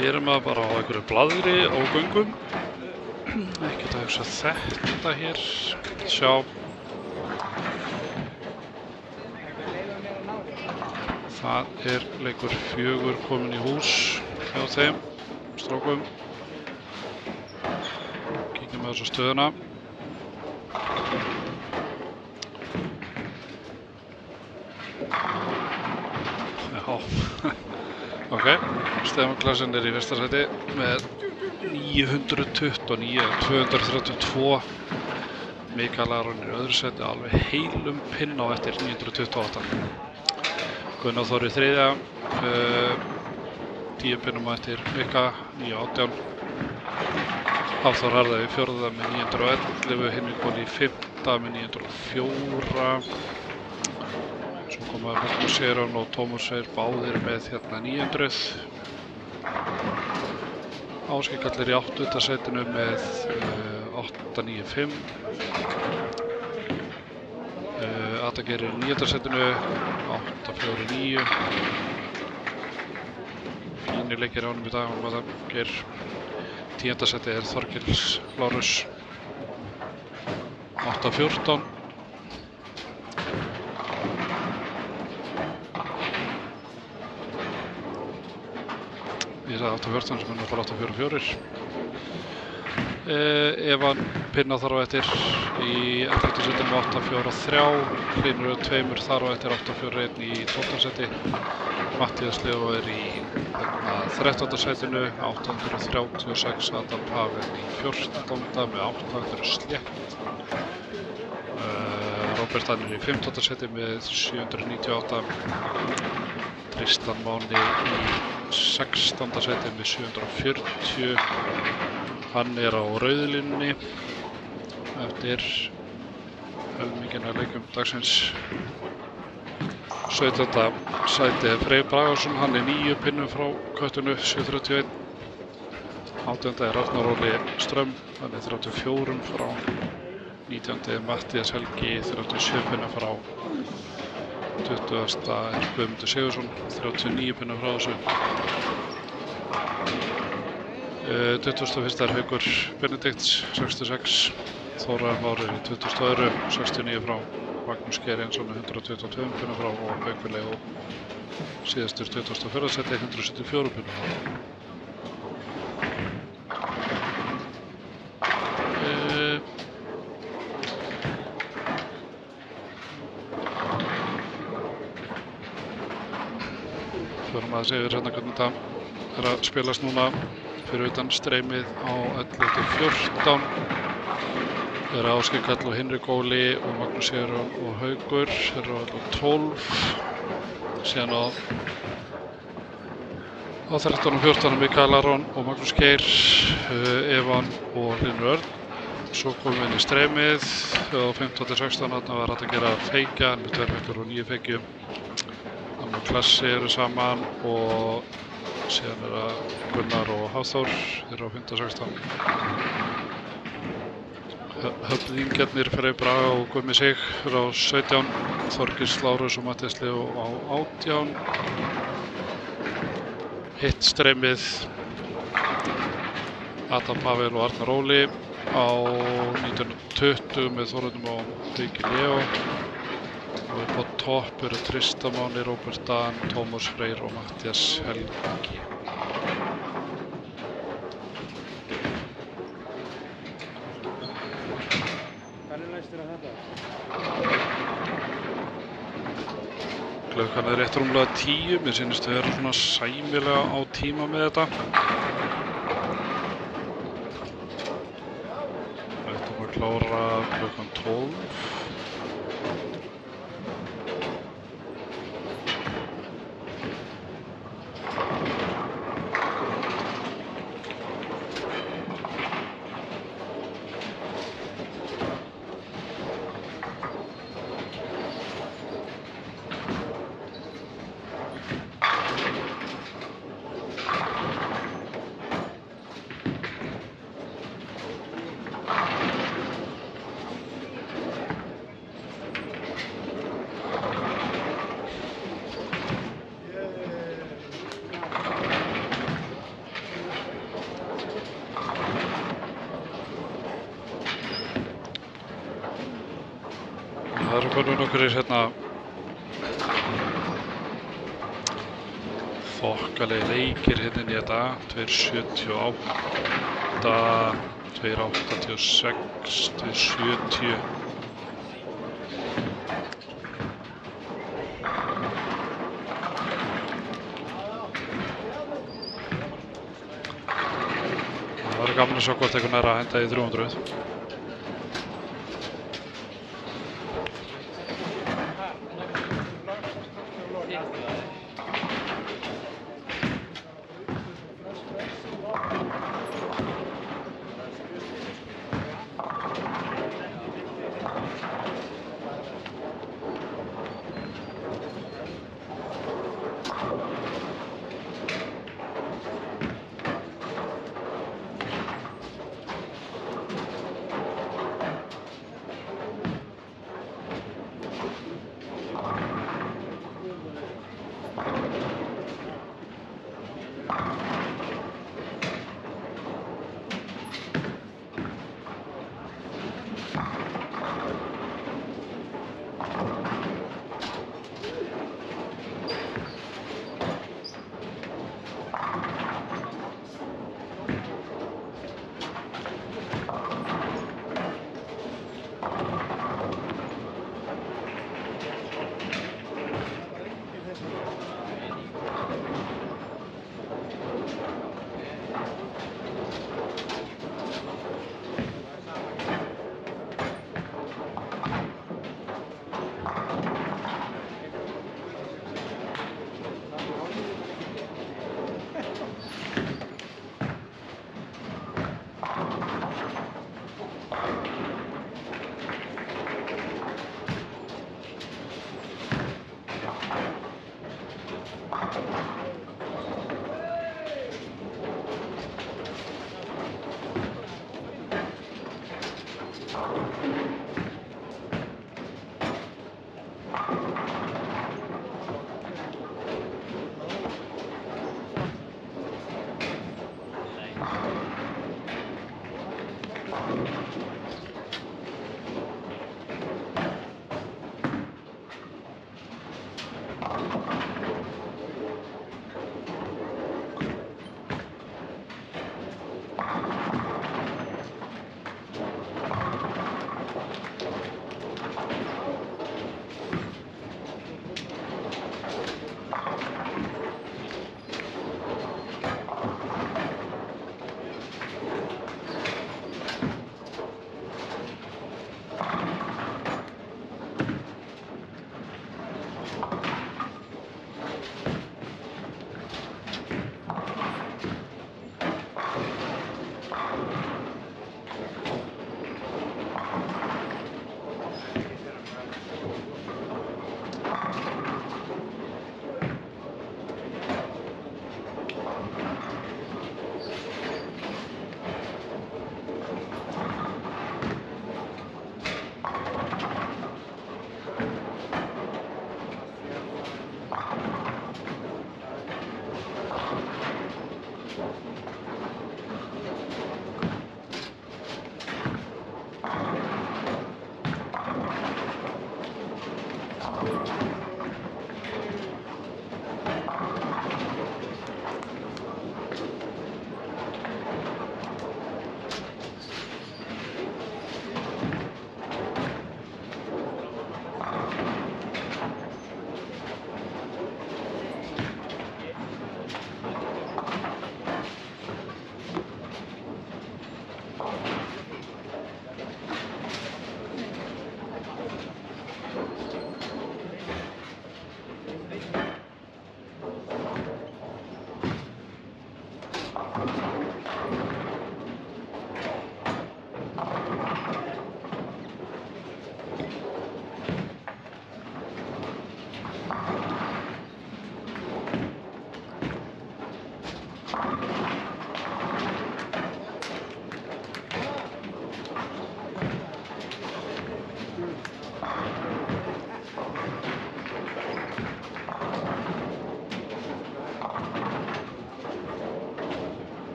E: Hér maður bara á einhverju blaðri á göngum. Ekkert að hugsa þetta hér. Sjá. Það leikur 4 kominn í hús hjá þeim strákum. Kíkjum með þessu stöðuna. Já. Ok, Stefán í fyrsta sæti með 929 eða 232. Mikael Aron í öðru sæti alveg heilum pinn á eftir 928. Gunnar Þór í þriðja, 10 pinnum á eftir Mika, 918. Hafþór Harða í fjórða með 911, Henrik Bóli í fimmta með 904. Svo koma Magnús Sérón og Tómas Freyr báðir með hérna 900. Ásgeir Karl í 8. sætinu með 895. Adda Geir í 9. sætinu 849. Fínir leikir á honum í dag, Adda Geir. 10. sæti Þorkels Lárus 814. Ég sagði 814 sem er náttúrulega 844. Evan pinna þar á eftir í 11. sæti með 843. Hlynur 2 þar á eftir 841 í 12. sæti. Mattías Leó í 13. sætinu 836. Adam Pavel í 14. með 800 slétt. Róbert Danir í 15. sæti með 798. Tristan Máni í 16. sæti með 740. Hann á rauðlínunni eftir helminginn af leikum dagsins. 17. sæti Freyr Bragason, hann 9 pinnum frá köttinu, 731. 18. Ragnar Óli Strömm, hann 34 frá. 19. Mattías Helgi, 37 pinnum frá. 20. Guðmundur Sigursson, 39 pinnum frá þessu. 21. Haukur Benedikts, 66. Þórar Mári í 22. 69 frá. Magnús Geir Jensson 122 pinnum frá og Haukur Leó síðastur 24. sæti 174 pinnum frá. Förum aðeins yfir hérna hvernig þetta að spilast núna fyrir utan streymið á 11-14. Ásgeir Karl og Henrik Óli og Magnús Sérón og Haukur á 12. Síðan á 13 og 14 Mikael Aron og Magnús Geir, Evan og Hlynur Örn. Svo komum við inn í streymið á 15-16. Þarna var hægt að gera feikja með 2 feikur og 9 feikjum. Stjarnan og Klassi eru saman og síðan er það Gunnar og Hafþór, þeir eru á 15-16. Höfðingjarnir Freyr Braga og Gummi Sig eru á 17, Þorgils Lárus og Matthías Leó á 18. Hitt streymið Adam Pavel og Arnar Óli á 19:20 með Þórðunum og Hauki Leó. Og upp á topp eru Tristan Máni, Róbert Dan, Tómas Freyr og Matthías Helgi.
B: Hvernig leist þér á þetta?
E: Klukkan er rétt rúmlega 10, mér sýnist við erum svona sæmilega á tíma með þetta. Við ættum að klára klukkan 12. Það eru komin nokkurir hérna þokkalegi leikir hérna inn í þetta. 2.78, 2.86, 2.70. Það verður gaman að sjá hvort eitthvað nær að henda í 300.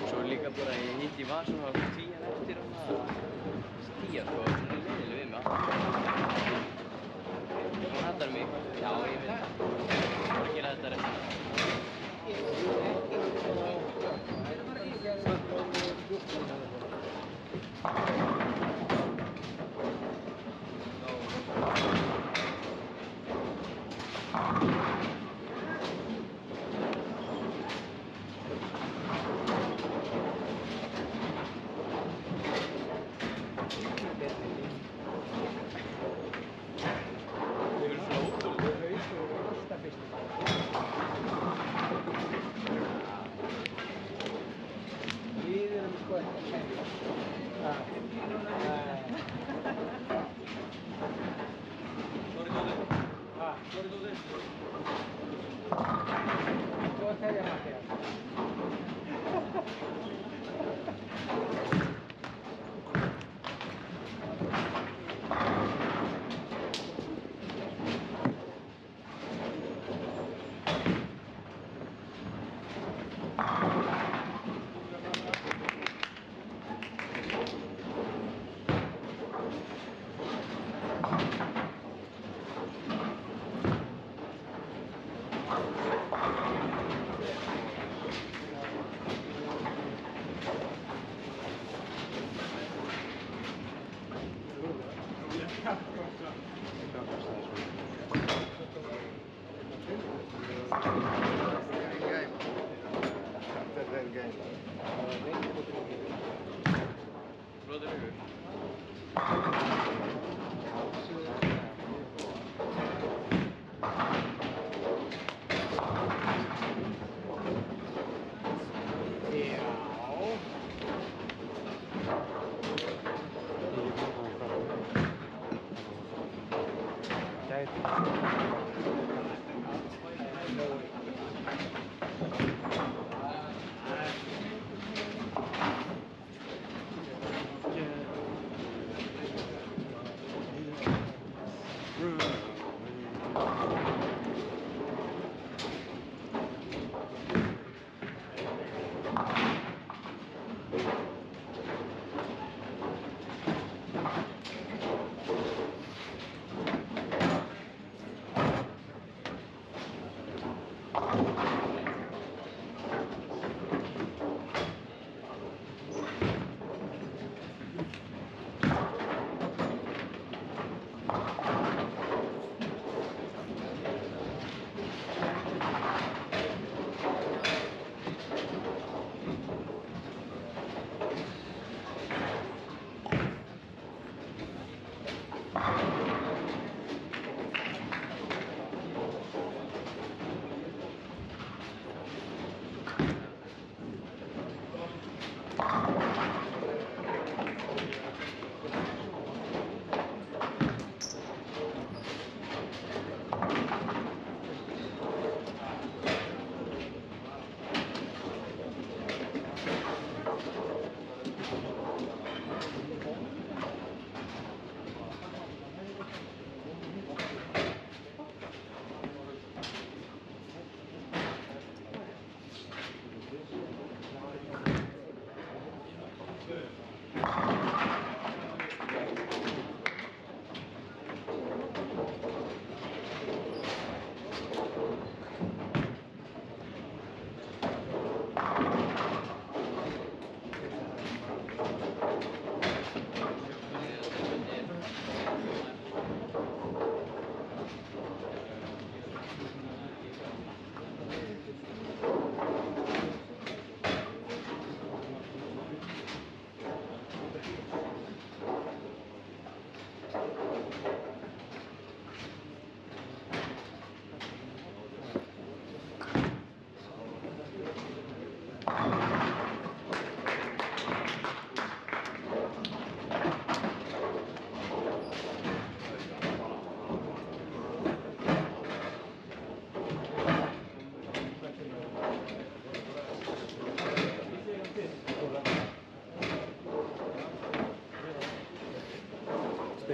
G: Svo líka bara ég hitti Vasan og tíjan eftir stíja sko, svona leiðileg við mig Hún hattar mig, já ég veit það var að gera þetta restina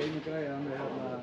D: einu græði hann er hérna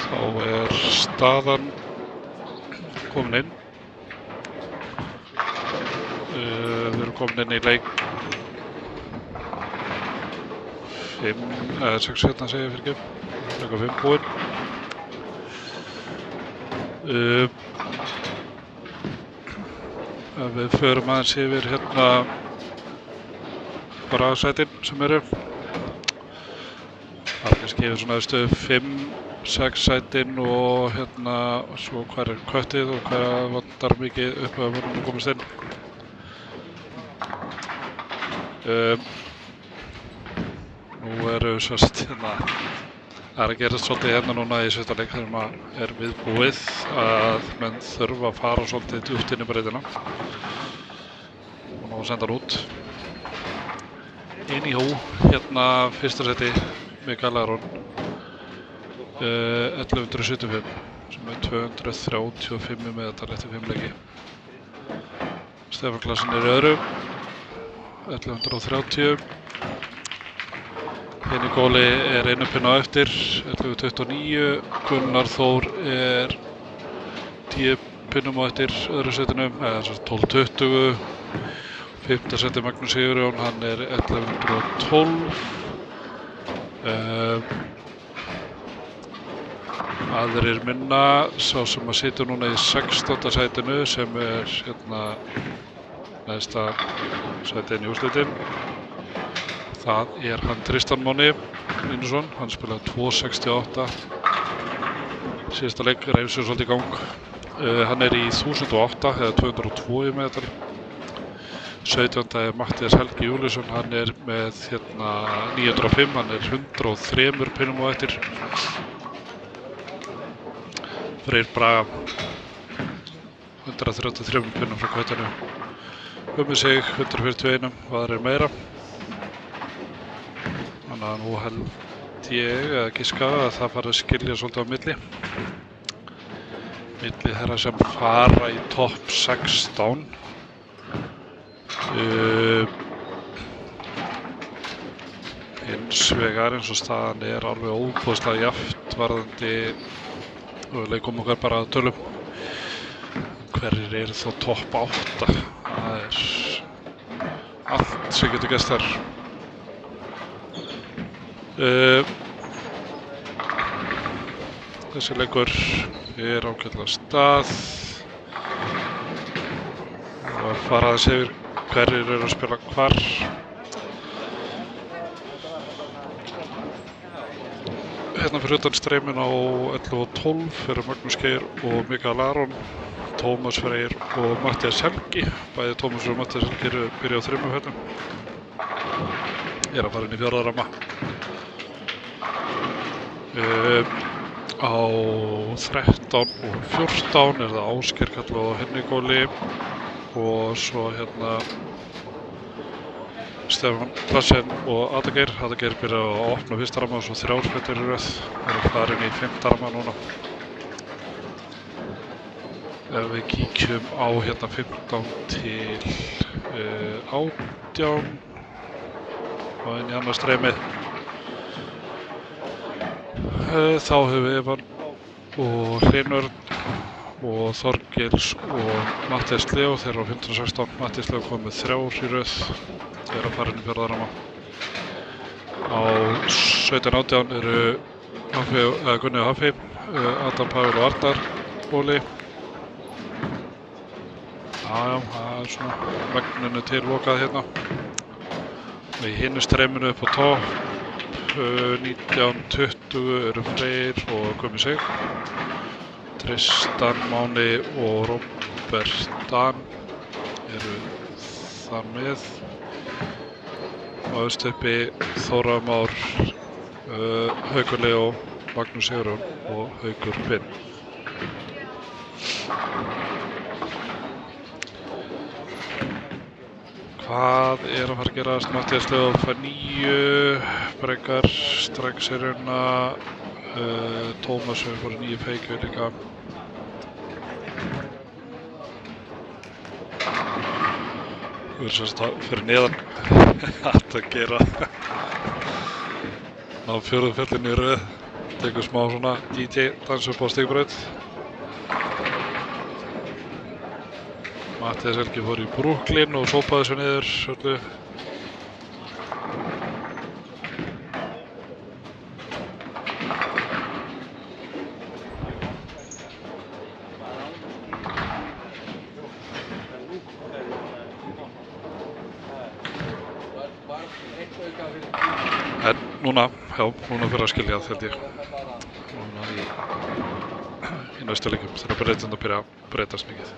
E: Þá staðan komin inn. Við erum komin inn í leik 6 hérna segja ég fyrir ekki. Leika 5 búinn. Við förum aðeins yfir hérna bara sætin sem eru. Það er kannski yfir svona stöðu 5-6 sætin og hérna svo hvað er köttið og hvað vantar mikið upp að vonum að komast inn. Nú eru svast hérna, það er að gerast svolítið hérna núna í sjötta leik þegar maður er viðbúið að menn þurfa að fara svolítið djúpt inn í breytina og ná að senda hann út. Inn í hú, hérna fyrsta seti Mikael Aron 1175 sem er 235 meðal eftir 5 leiki. Stefán Klasen er í öðru 1130. Henning Óli er einu pinna á eftir 1129. Gunnar Þór er 10 pinnum á eftir öðru setinum eða 1220. 5. seti Magnús Sigurjón, hann er 1112. Aðrir minna, sá sem að sitja núna í 16. sætinu sem er hérna næsta sætin í úrslitin. Það er hann Tristan Máni Einarsson, hann spilaði 2.68. Síðasta leik reif sér svolítið í gang. Hann er í 1008 eða 202 í meðal. 17. er Matthías Helgi Júlíusson, hann er með hérna 905, hann er 103 pinnum á eftir. Freyr Braga 133 pinnum frá Köttinu. Gummi Sig 141 og aðrir meira. Þannig að nú held ég að giska að það fari að skilja svolítið á milli þeirra sem fara í topp 16. Hins vegar eins og staðan er alveg óbúðslega jafnt varðandi og við leikum okkar bara að tölum hverjir eru þá topp 8. Það er allt sem getur gerst þar. Þessi leikur er ágætlega stað og fara aðeins yfir hverjir eru að spila hvar. Hérna fyrir utan streymin á 11 og 12 eru Magnús Geir og Mikael Aron, Tómas Freyr og Matthías Helgi. Bæði Tómas og Matthías Helgi eru byrjað á 3 höllum. Er að fara inn í 4. ramma. Á 13 og 14 er það Ásgeir Karl og Henning Óli og svo hérna Stefán Klasen og Adageir. Adageir byrja að opna 1. ramma og svo 3 spillir í röð. Það eru farin í 5. ramma núna. Ef við kíkjum á hérna 15 til 18 og inn í annað streymið. Þá höfum við Evan og Hlynur og Þorgils og Matthías Leo, þeir eru á 15-16. Matthías Leo kom með 3 í röð, þeir eru að fara inn í 4. ramma. Á 17-18 eru Gunni og Hafi, Adam Pavel og Arnar Óli. Já, það er svona megninu til lokað hérna. Í hinu streyminu upp á topp, 19-20 eru Freyr og Gummi Sig. Tristan Máni og Róbert Dan eru þar með. Á Östuppi Þóra Már, Haukur Leó, Magnús Sigurjón og Haukur Finn. Hvað er að fara að gerast? Matthías Leó fær 9, Brekar strax í rauna, Tómas hefur fór 9 feikju líka. Við erum semst að fyrir neðan hægt að gera ná fjórðu fjallinu í röð, tekur smá svona DJ dans upp á stígbraut. Matthías Helgi fór í Brooklyn og sópaði svo niður öllu. En núna fyrir að skilja það held ég. Núna í næstu leikjum þegar breytandi að byrja að breytast mikið.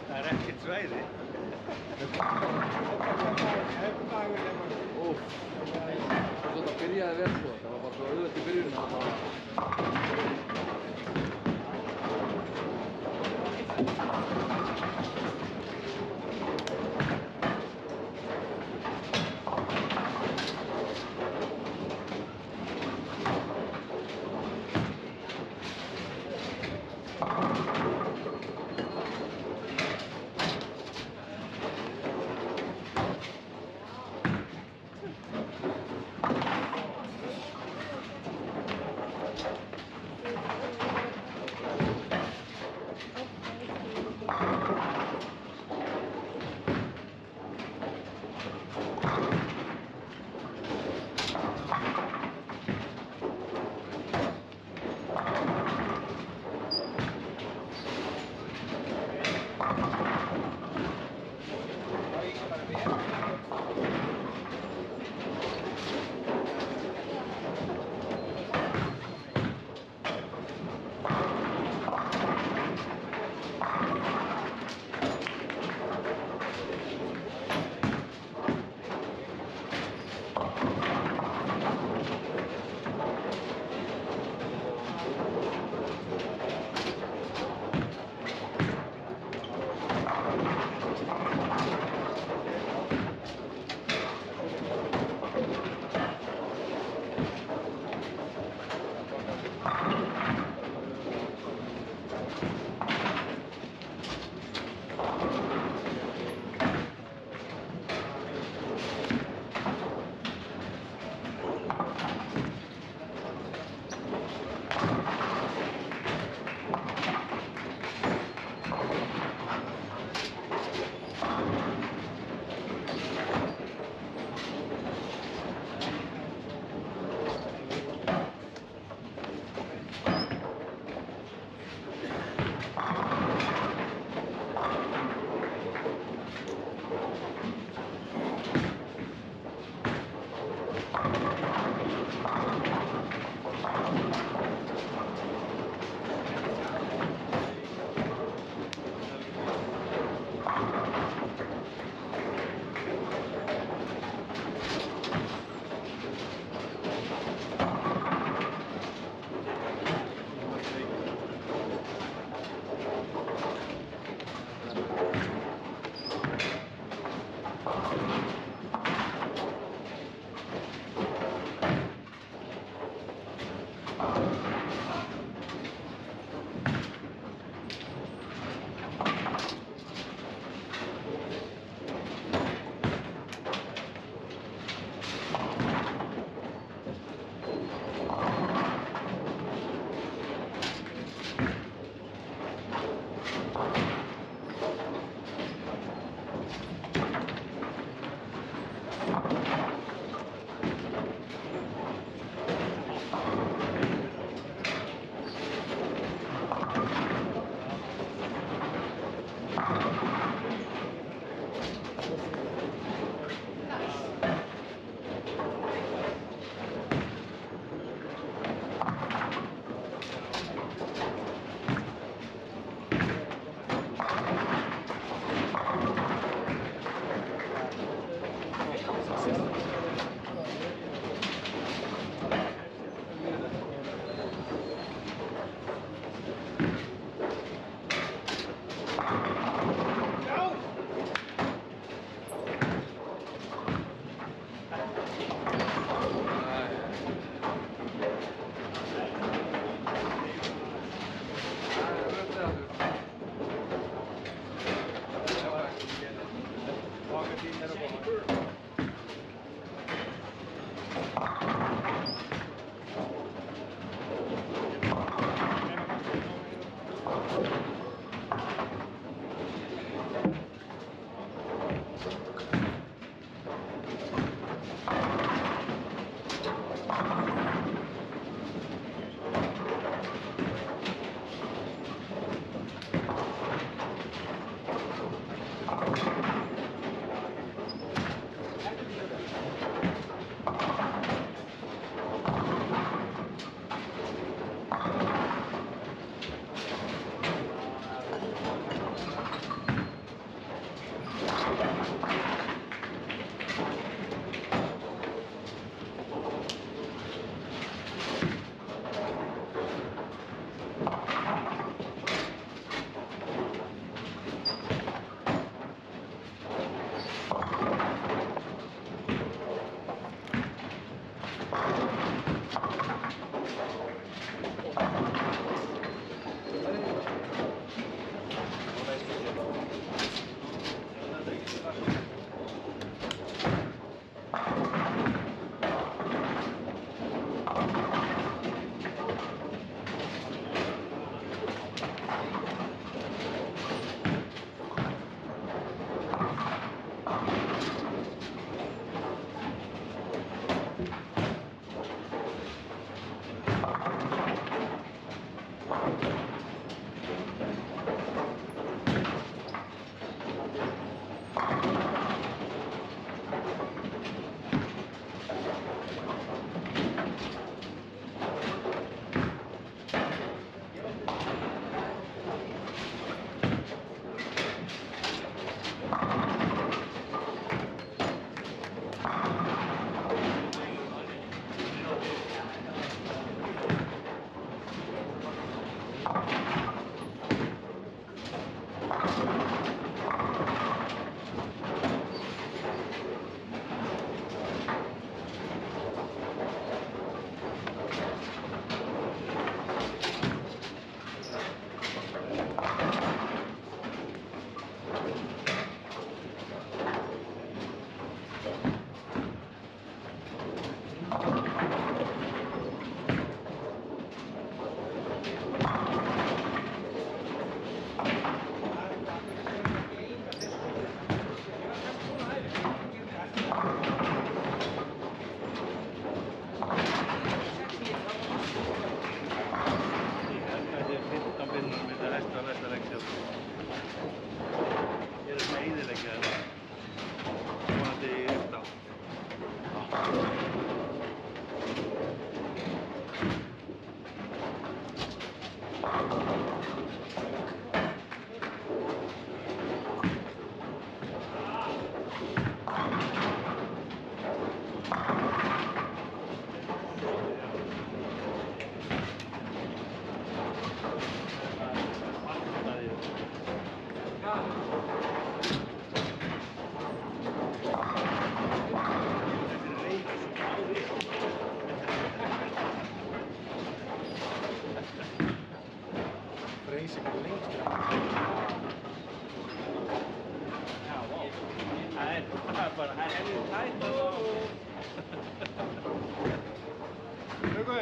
A: Það er ekkert svæði.
H: Þetta byrjaði vel sko, það var bara svo auðvelt í byrjunum.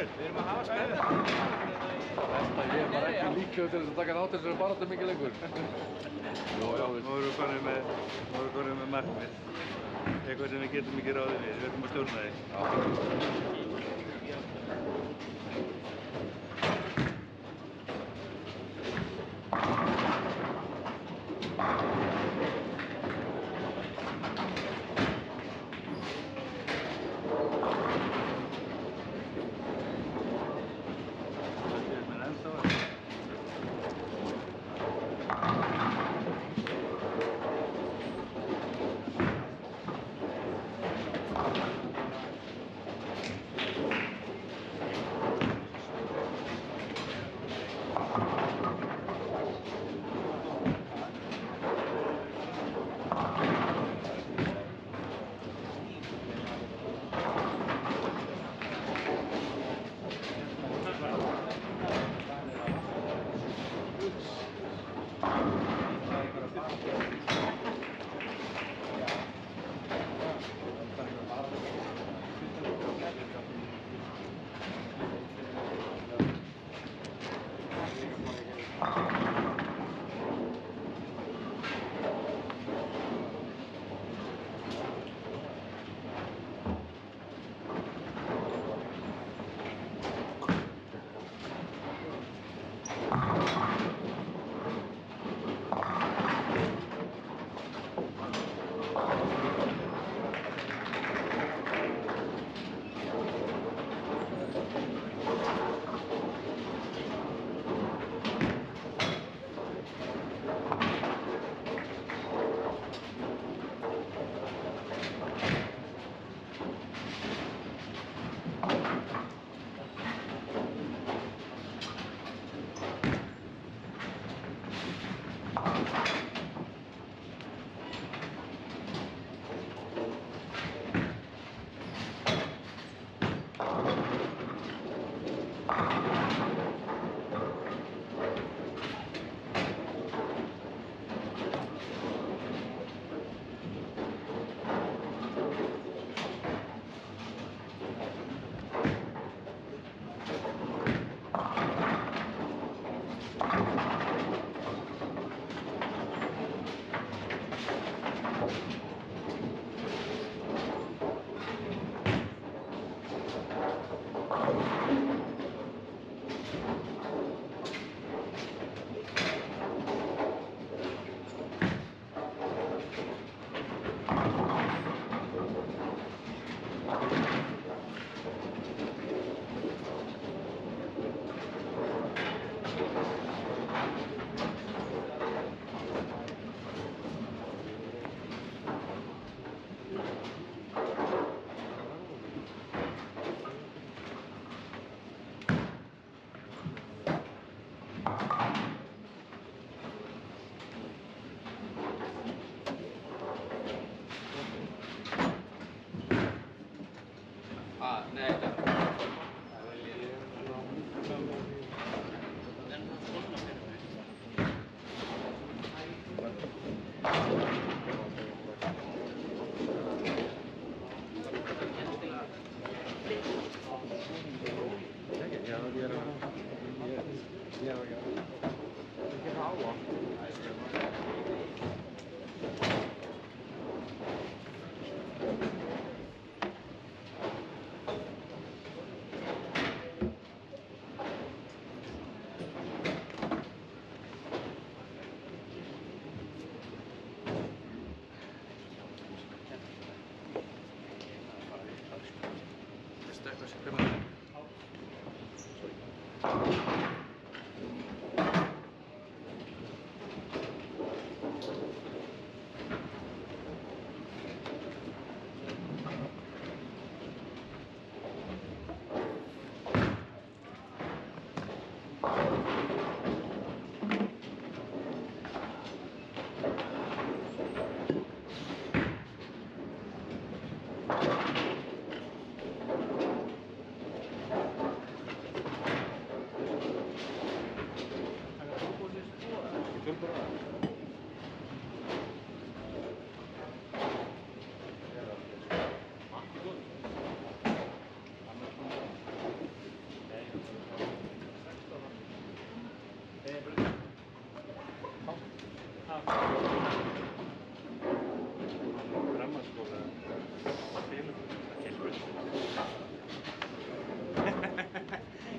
H: Ég er bara ekki líklegur til þess að taka þátt í þessari baráttu mikið lengur.
A: Nú erum við konið með markmið. Eitthvað sem við getum ekki ráðið við. Við ætlum að stjórna því.
G: Nei,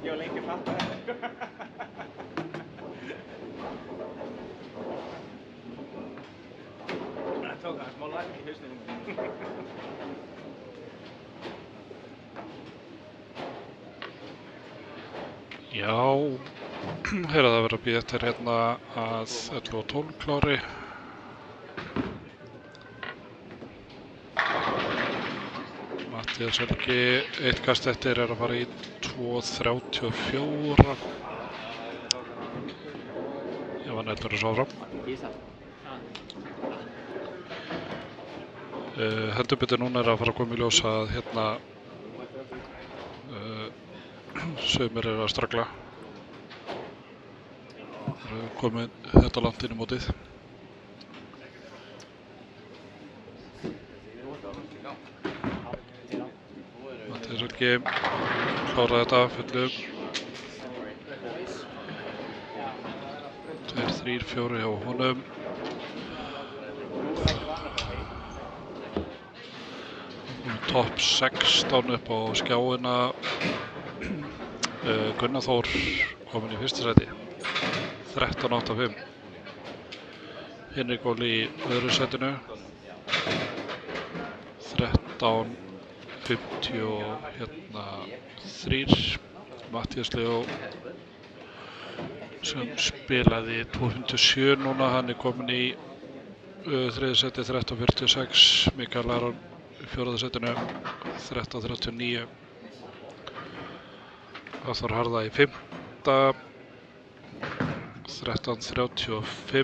B: Ég var lengi að fatta þetta. Það tók hann smá lag í hausnum.
E: Já, heyrðu það verið að bíða eftir hérna að 11 og 12 klári. Matthías Helgi, eitt kast eftir er að fara í 2.34. Ef hann heldur þessu áfram. Heldur betur núna er að fara að koma í ljós að hérna sumir eru að stragla. Það eru komið þetta langt inn í mótið. Matthías Helgi kláraði þetta fullu. 2, 3, 4 hjá honum. Topp 16 upp á skjáina. Gunnar Þór kominn í fyrsta sæti. 13.85. Henrik Óli í öðru sætinu. 13.53. Matthías Leó sem spilaði 2.57 núna, hann er kominn í þriðja sæti 13.46. Mikael Aron í fjórða sætinu 13.39. Hafþór Harða í fimmta 13.35.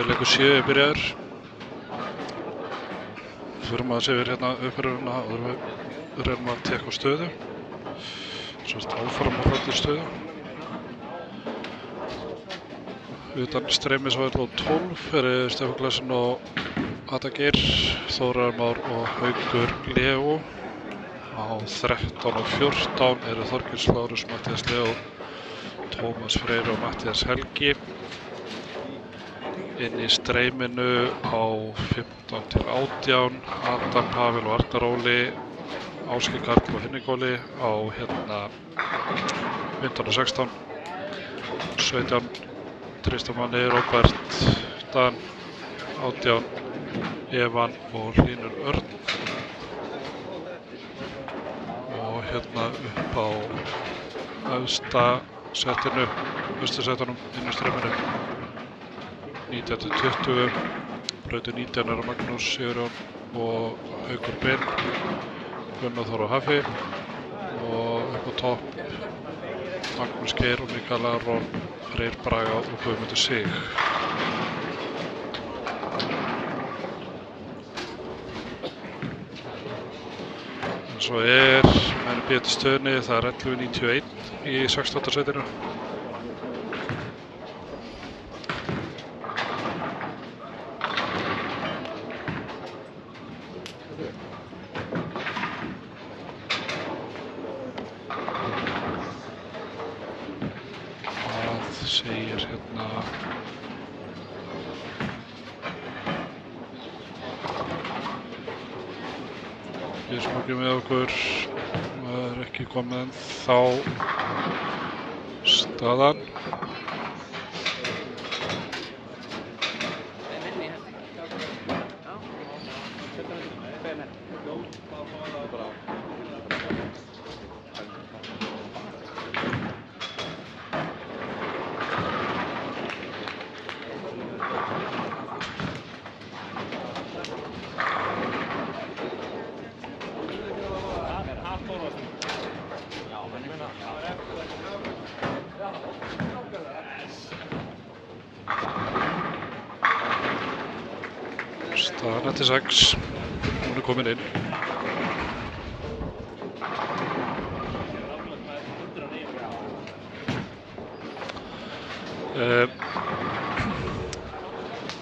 E: Leikur 7 er byrjaður. Förum að sé við hérna uppherjuna og við reynum að tekka stöðu. Svolítið áfram á þallir stöðu. Utan streymis á 12 er Stefán Glæsson og Ada Geir, Þórar Már og Haukur Leó. Á 13 og 14 eru Þorgils Lárus, Matthías Leó, Tómas Freyr og Matthías Helgi. Inn í streyminu á 15 til 18, Adam Pavel og Arnar Óli, Ásgeir Karl og Henrik Óli á hérna 15 og 16, 17 Tristan Manni, Róbert Dan, 18 Evan og Hlynur Örn. Og hérna upp á öðsta setinu, öðsta setunum inn í streyminu 19 til 20, brautu 19 er Magnús Sigurjón og Haukur Ben, Gunnar Þór og Hafi, og upp á topp, Magnús Geir og Mikael Aron, Freyr Braga og Guðmundur Sig. En svo menn býður til stöðunni, það er 11.91 í 16. sætinu. Segir hérna Björnsmokki með okkur, það er ekki komið en þá staðan. Staðan eftir 6, hún er komin inn.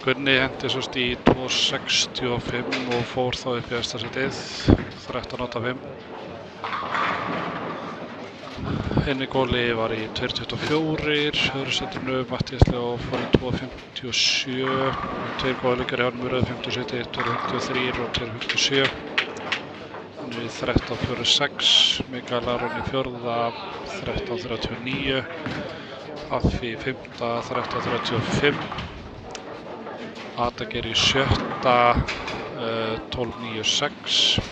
E: Gunni hendi sérst í 2.65 og fór þá upp í efsta sætið, 13.85. Henni Góli var í 2.24, öðru sætinu Mattías Leó fór í 2.57, tveir góðleikar í ánum í röðu 57, 2.53 og 2.57. Hann er í 13.46, Mikael Aron í fjórða, 13.39, Affi í fymta, 13.35, Adagir í sjötta, 12.96,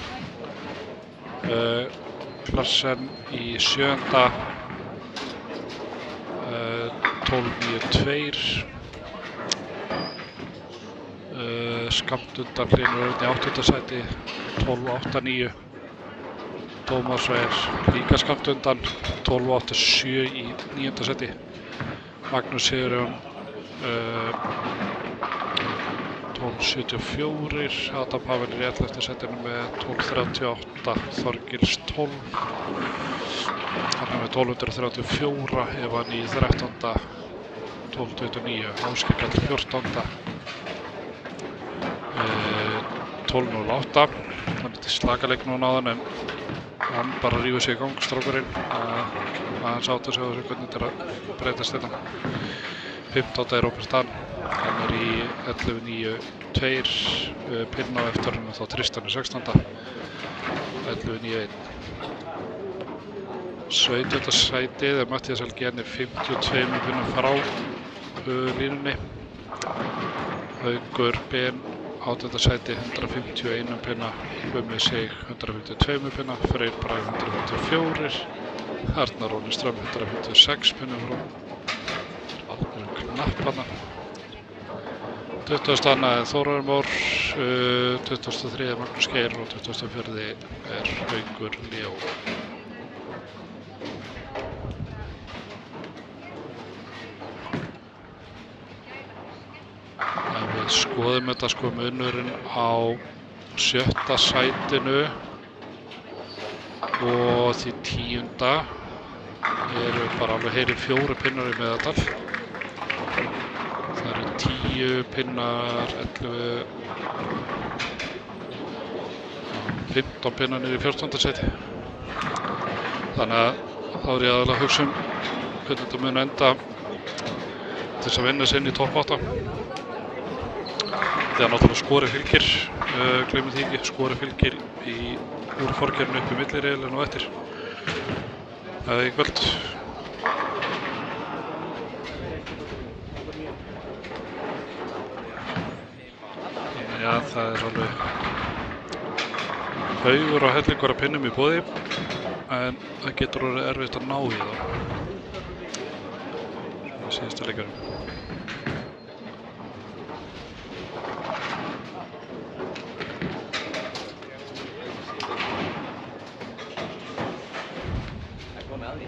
E: Larsen í sjöunda, 12.92, skammt undan Hlynur Örn í 8. sæti, 12.89, Tómas er líka skammt undan, 12.87 í 9. sæti, Magnús Sigurjón 12.74, Adam Pavel er í 11. sætinu með 12.38, Þorgils 12, hann er með 12.34, Evan í 13. 12.29, Ásgeir Karl 14. 12.08, hann er til slakaleik núna áðan en hann bara rífur sig í gang, strákurinn, aðeins átt að segja þessu hvernig þetta er að breytast þetta. 15. er Róbert Hahn, hann er í 11.92, pinna á eftir hann þá Tristan í 16. 11.91. 17. sætið er Mattías Helgi, hann er 52 pinnum frá línunni. Haukur Ben 18. sæti, 151 pinna, Gummi Sig 152 pinna, Freyr Braga 154, Arnar Óli Strömm 156 pinnum frá. Knapparna. 20. er Þórarinn Már, 23. er Magnús Geir og 24. er Haukur Leó. Ef við skoðum þetta sko munurinn á 7. sætinu og því 10. eru bara alveg heyri 4 pinnar í meðaldal. Það eru 10 pinnar, 11, 15 pinnar niður í 14. sæti. Þannig að þá er ég aðalega að hugsa hvernig þetta mun enda til þess að vinna sig inn í topp 8. Þegar náttúrulega Skori fylgir, gleymum því ekki, Skori fylgir úr forkeppninni upp í milliriðilinn og eftir. Það er í kvöld. Já, það er alveg haugur og hellingur af pinnum í boði, en það getur orðið erfitt að ná í þá. Það er síðasta leikarum.
G: að því.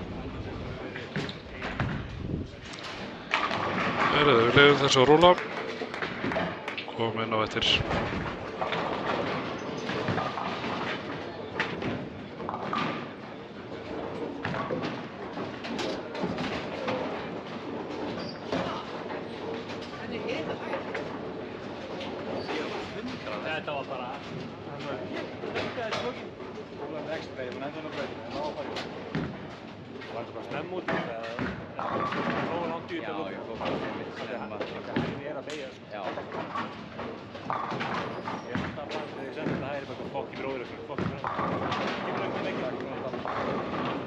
E: Við leyfum þessu að rúlla. Komum inn á eftir.
D: Þetta var bara... Þetta er tókinn. Það var ekstra, ég fann ennþá ná breytinu, en það var bara... Það var bara snemm út í þetta. Það var langt í þetta.
G: Já, ég fór bara með snemma.
D: Það er að beigja, sko.
G: Já.
D: Ég er alltaf bara þegar ég sendi þetta hægri, bara fokk í bróður, fokk í bróður. Ég er ekki leikir.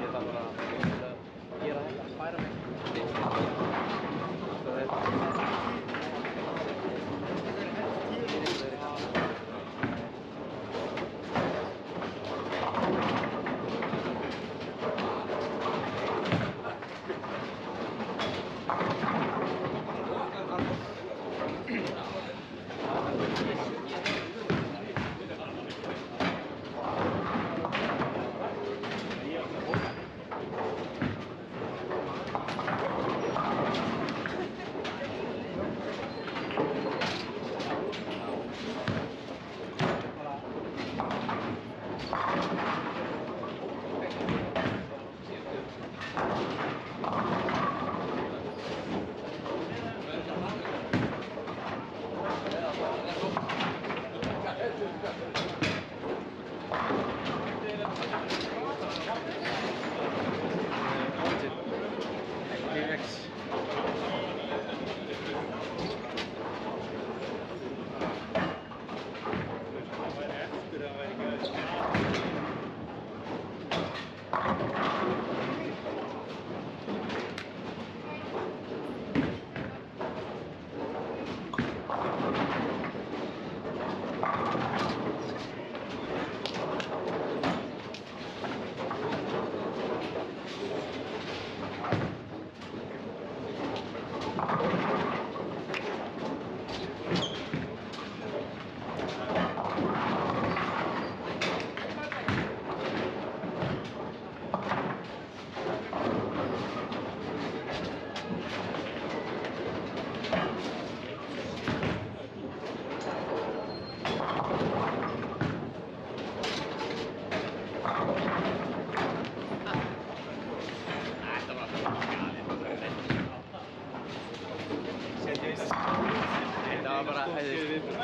G: Ég þarf bara að gera þetta, færa mig.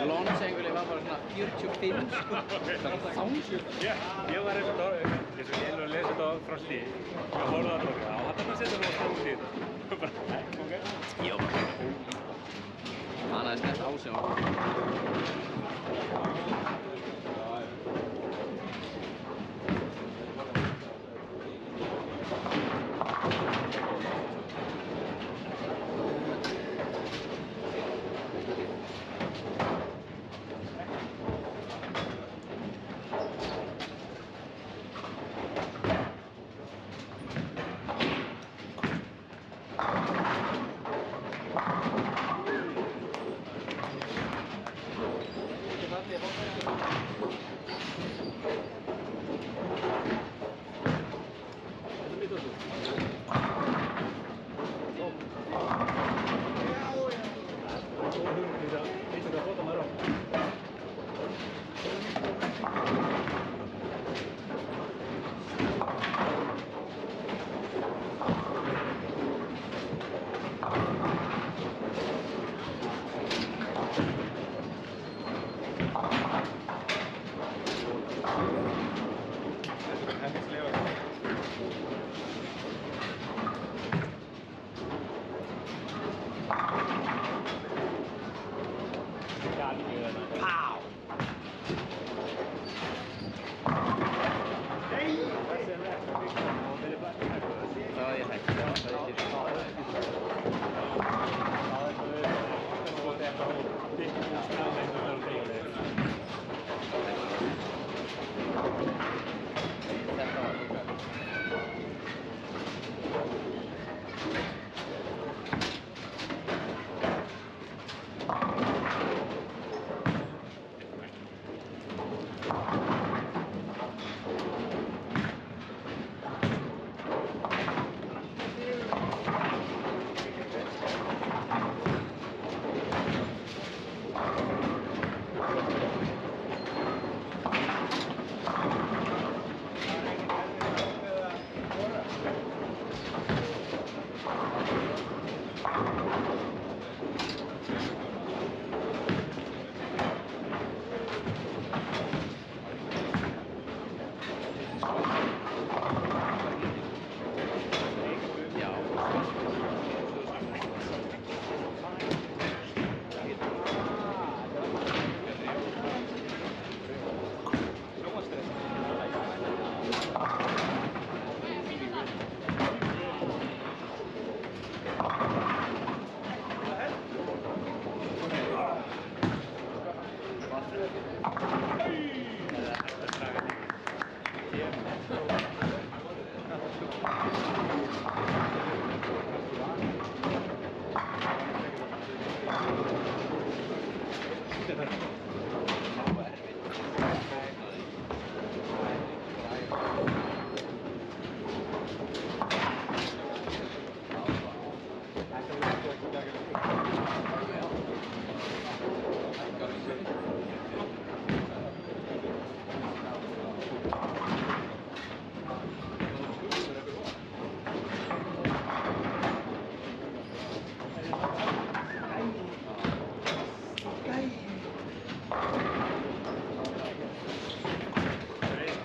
G: Launchangulinn var bara svona 45 sko. Það var þangur.
D: Ég var eins og ég að lesa þetta frá stíð. Ég horfði að það og hann setja það á stráð í þetta. Bara, ok.
G: Já. Hann hafði snett á sig og...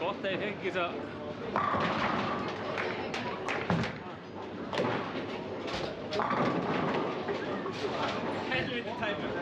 C: Gott að ég fengi þess að helviti tæmur.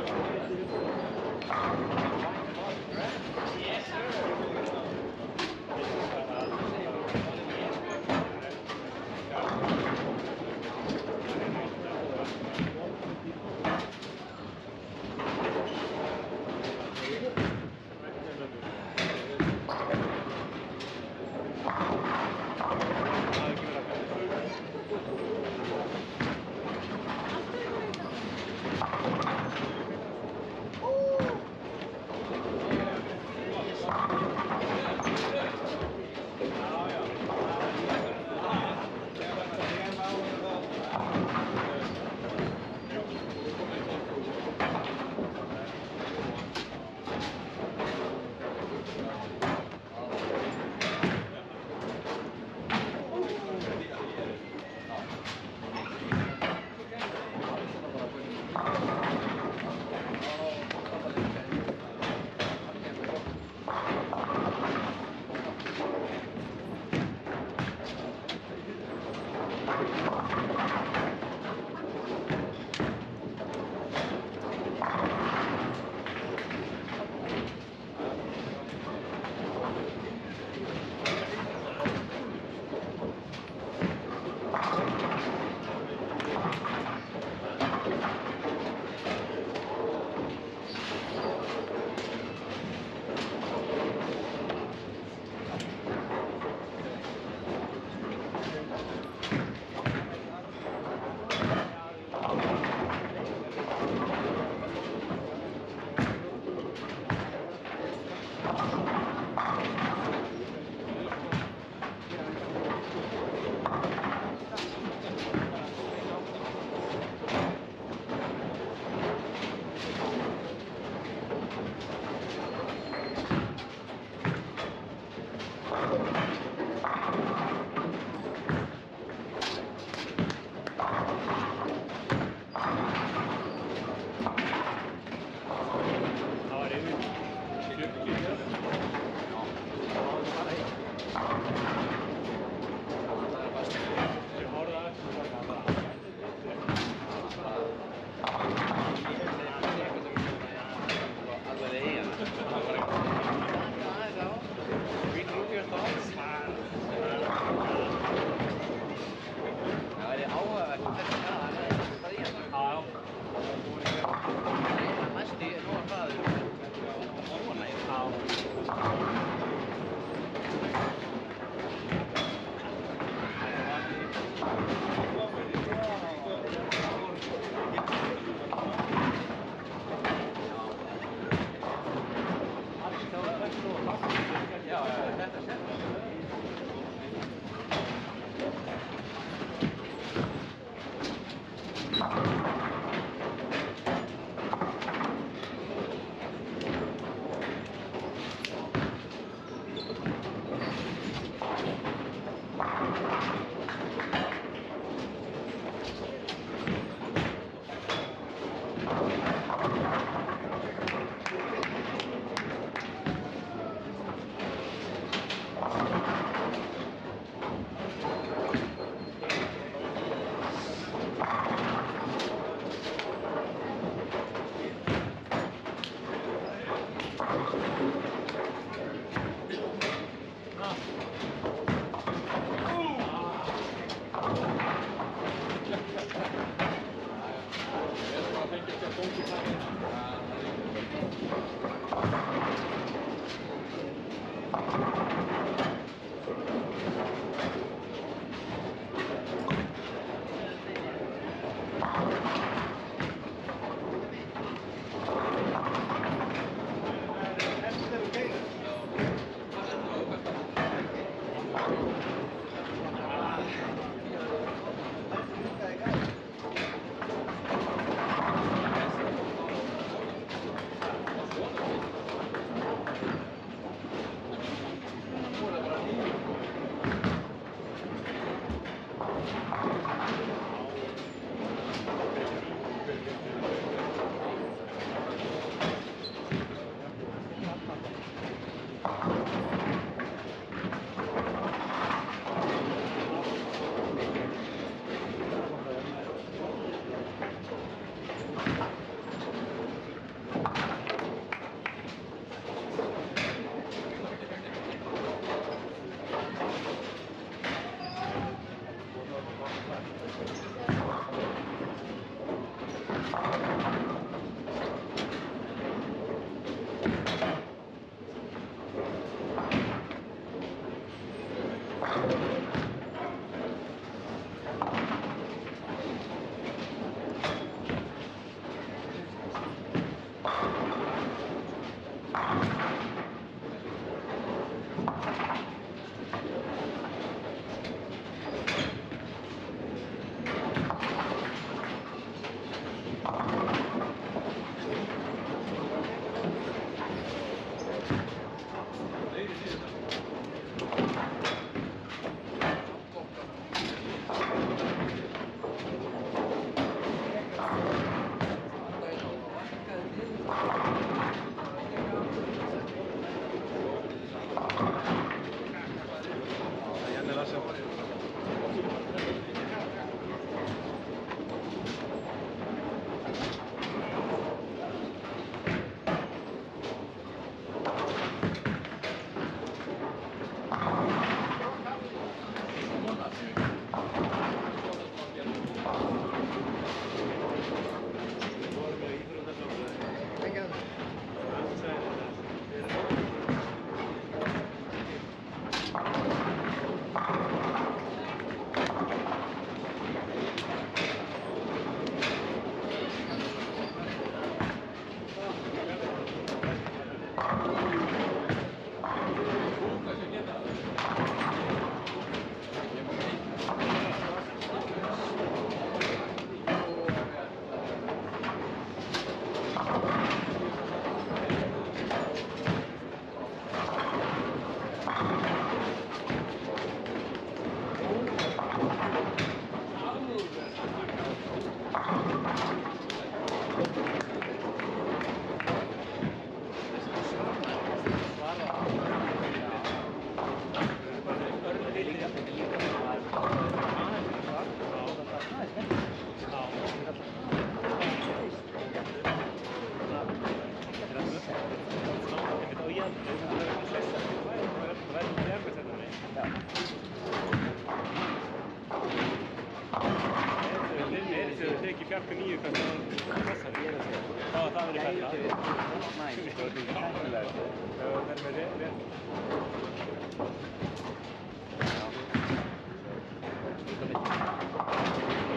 C: kjarka 9 kannski þessari. Já, það verður betra.
G: Næ, sko, þetta er ekki hættulega.
C: Það verður með rétt.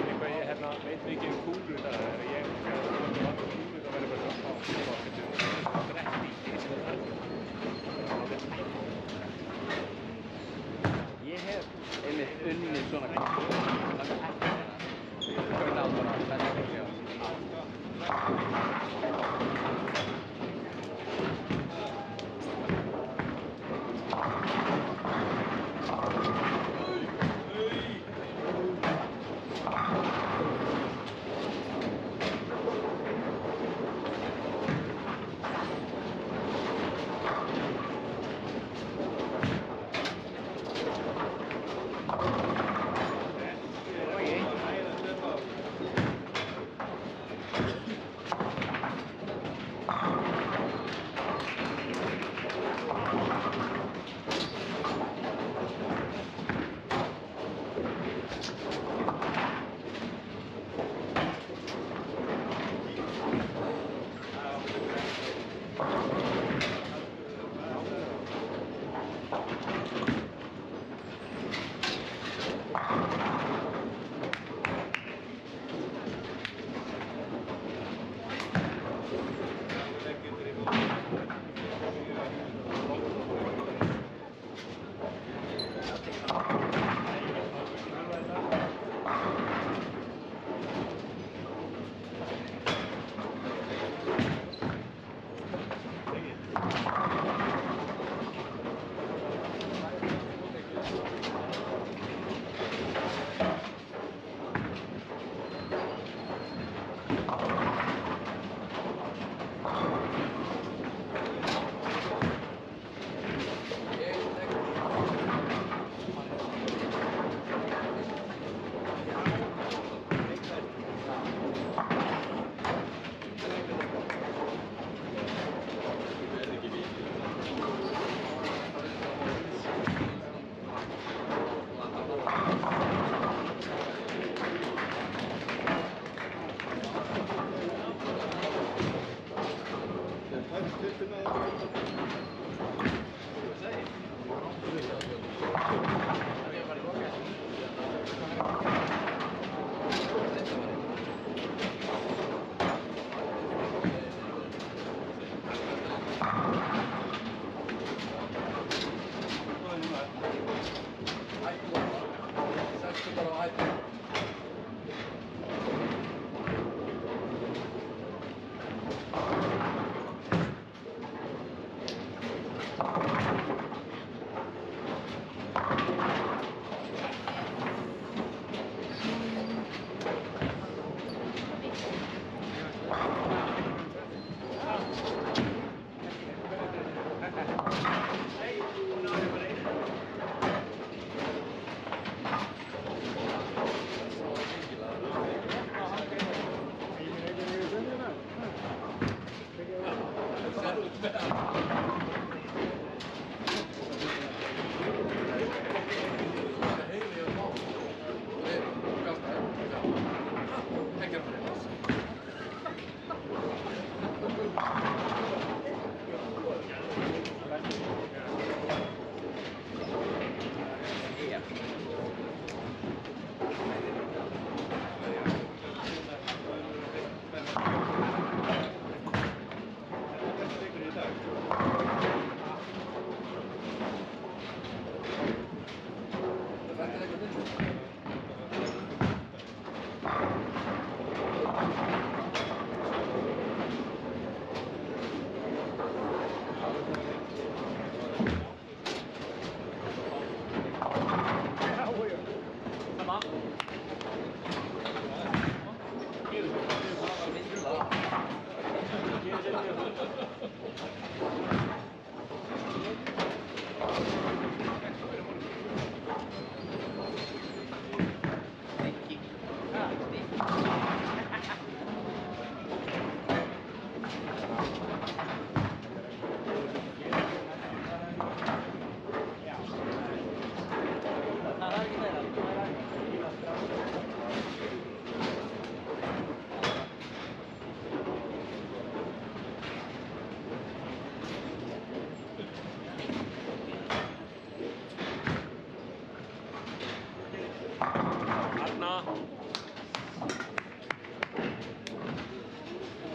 C: Ég veit mikið kúlur það er að ég kúlur það verður bara á
G: Ég hef einmitt unnið svona það er ekki hvernig á bara þetta er ekki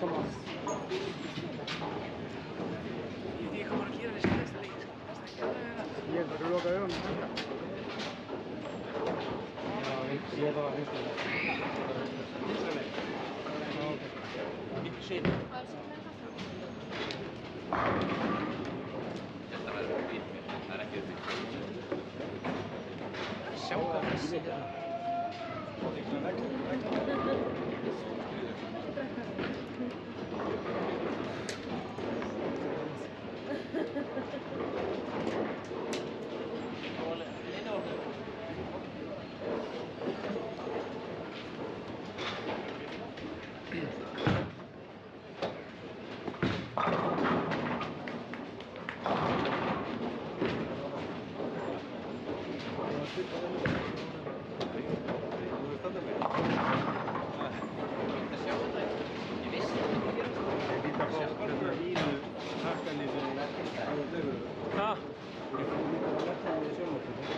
B: Ég hvað maður að gera þessi næsta leik, sko. Það er ekki alveg að vera.
F: Ég er bara að loka augunum.
D: Ég var vinstra.
B: Mikið seinna.
G: Þetta verður fyrir mér, það er ekki uppi.
B: Sjá hvað það sé.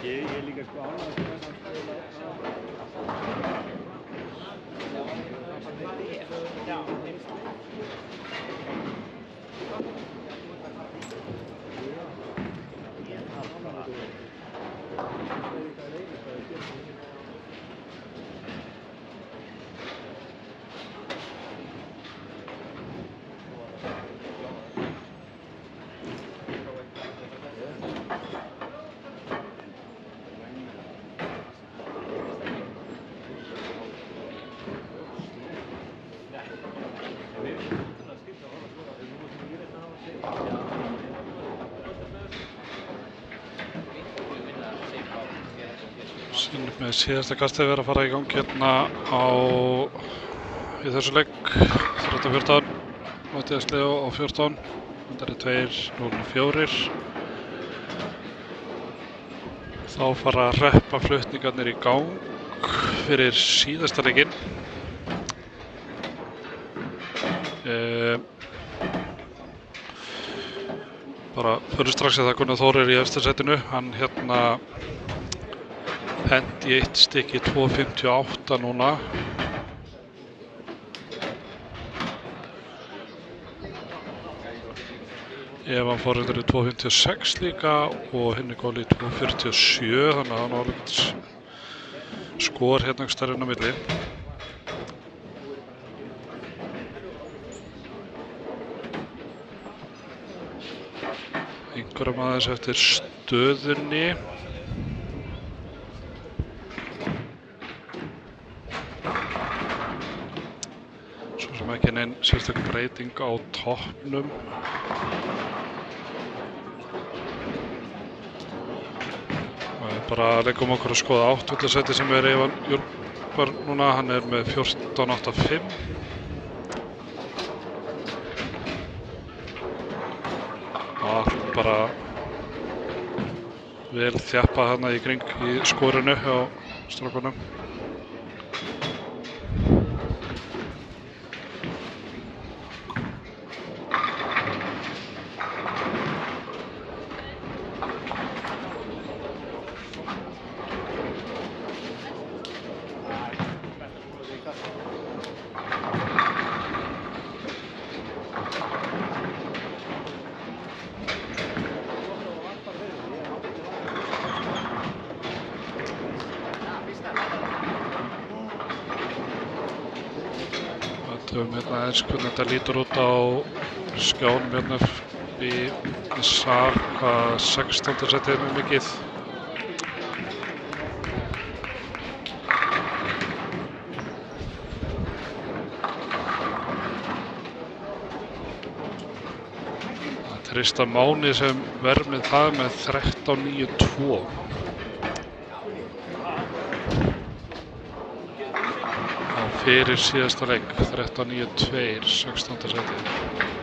A: Ég er líka sko ánægður með með síðasta kastið verið að fara í gang hérna í þessu leik 13-14 Matthías Leó á 14 þetta er 2-0-4 þá fara að reppa flutningarnir í gang fyrir síðasta leikinn bara fyrir strax að það Gunnar Þór í efsta setinu hann hérna hendi í 1 stykki 2.58 núna Evan Forriður í 2.56 líka og Henni Góli í 2.47 þannig að það var alveg skor hérna ekki stærri inn á milli einhverjum aðeins eftir stöðunni ekki neinn sérstaklega breyting á toppnum bara leikum okkur að skoða 8. seti sem er Evan Jörvar núna hann er með 14.85 og bara vel þjappað hérna í kring í skorinu hjá strákunum hérna eins hvernig þetta lítur út á skjánum hérna í sal hvað 16. setið er mikið Tristan Máni sem vermið það með 13.92 fyrir síðasta leik 13.92 16. sæti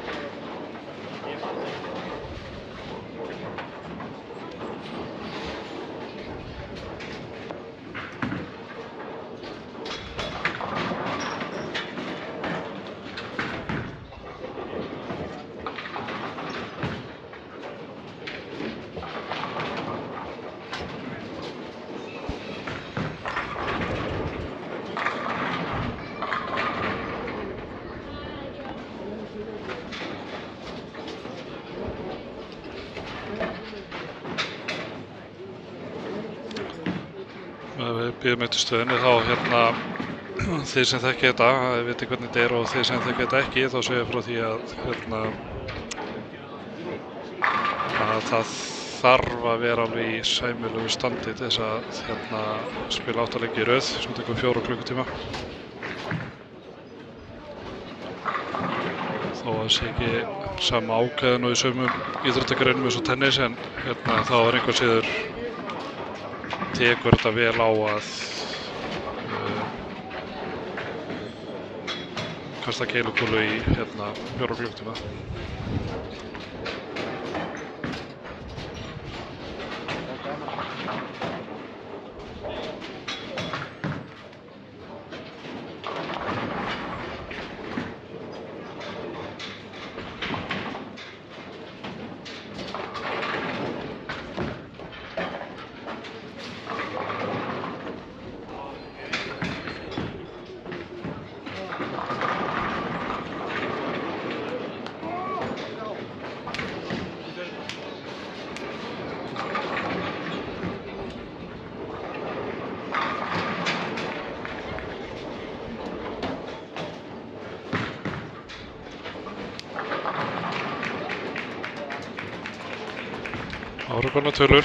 E: bíðum eftir stöðinni þá hérna þið sem þekki þetta, þið viti hvernig þetta er og þið sem þekki þetta ekki þá segja frá því að hérna að það þarf að vera alveg í sæmilegu standi til þess að hérna spila 8 leiki í röð sem tekur 4 klukkutíma. Þó að það sé ekki sama ákveðin og í sumum íþróttagreinum eins og tennis en hérna þá er einhvern síður tekur þetta vel á að kasta keilukúlu í hérna 4 klukkutíma. Árugana tölur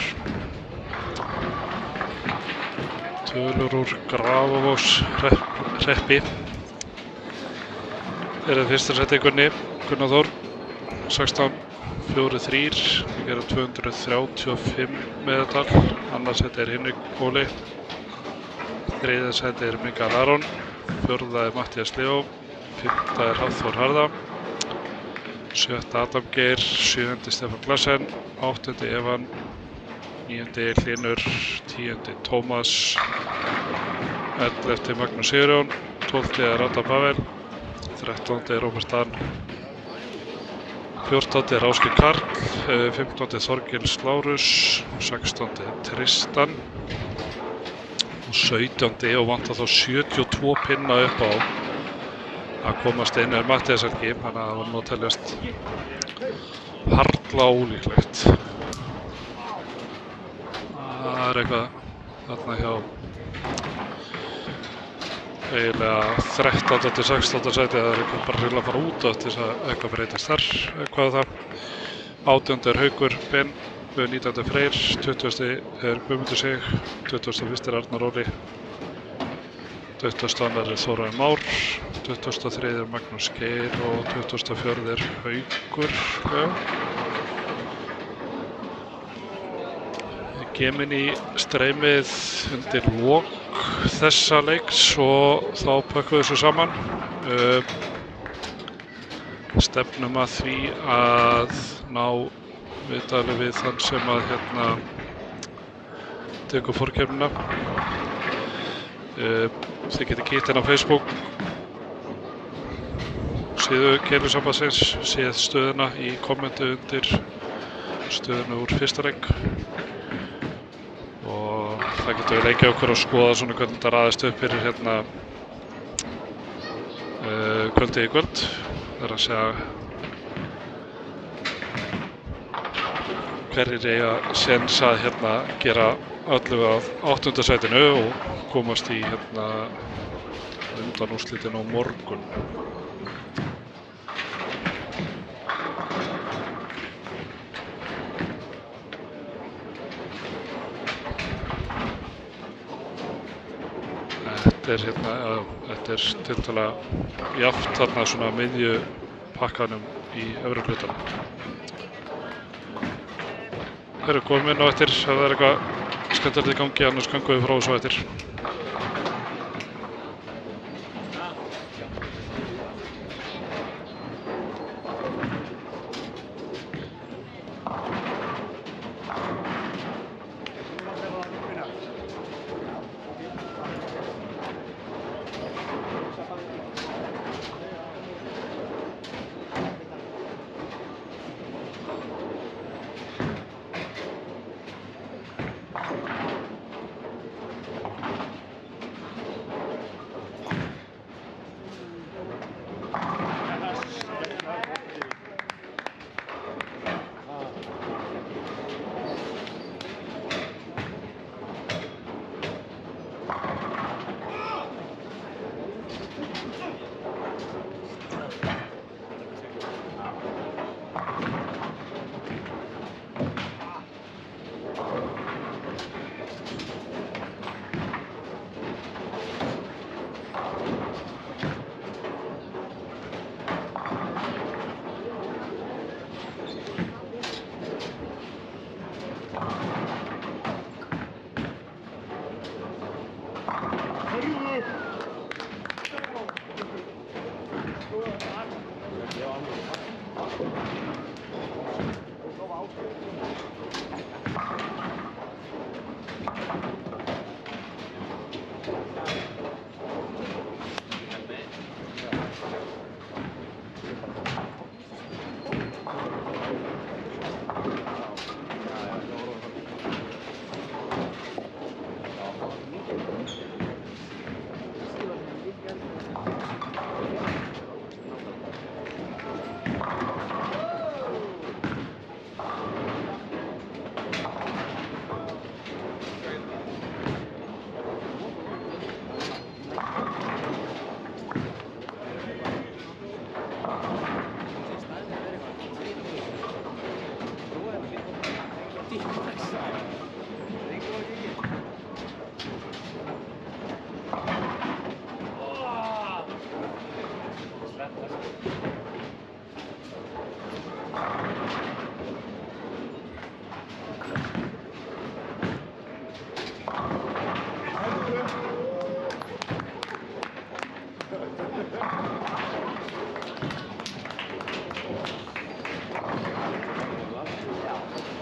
E: úr Grafarvogshreppi er fyrsta sæti Gunni Gunnar Þór 16.43 við gerum 235 meðal, annars sæti er Hinrik Óli, þriðja sæti er Mikael Aron, fjórða er Matthías Leó, fimmta er Hafþór Harða, sjötta Adam Geir, sjöundi Stefán Glassen, áttundi Evan, níundi Hlynur, tíundi Tómas, 11. Magnús Sigurjón, 12. er Adam Pavel, 13. er Róbert Dan, 14. er Ásgeir Karl, 15. Þorgils Lárus, 16. Tristan og 17. og vantar þá 72 pinna upp á að komast inn er Matthías Helgi, þannig að það var nú að teljast harla ólíklegt. Það er eitthvað þarna hjá eiginlega 13. til 16. sæti, það er eitthvað bara að fara út af þess að eitthvað breytist þar, hvað er það? 18. er Haukur Ben, 19. Freyr, 20. er Guðmundur Sig, 21. er Arnar Óli, 22. er Þórarin Már, 23. er Magnús Geir og 24. er Haukur. Við kemum í streymið undir lok þessa leiks og þá pökkum við þessu saman. Stefnum að því að ná viðtali við þann sem að hérna tekur forkeppnina. Þið getið kíkt inn á Facebook síðu Keilusambandsins, séð stöðuna í kommentu undir stöðuna úr fyrsta leik og það getur við leikja okkur að skoða svona hvernig þetta raðist upp fyrir hérna kvöldið í kvöld. Það er að segja hverjir eiga séns að hérna gera öllu á 8. sætinu og komast í hérna undanúrslitin á morgun. Þetta er hérna, þetta er tiltölulega jafnt þarna svona miðju pakkanum í efri hlutanum. Þeir eru komin á eftir, ef það er eitthvað skemmtilegt í gangi, annars gangum við frá þessu á eftir.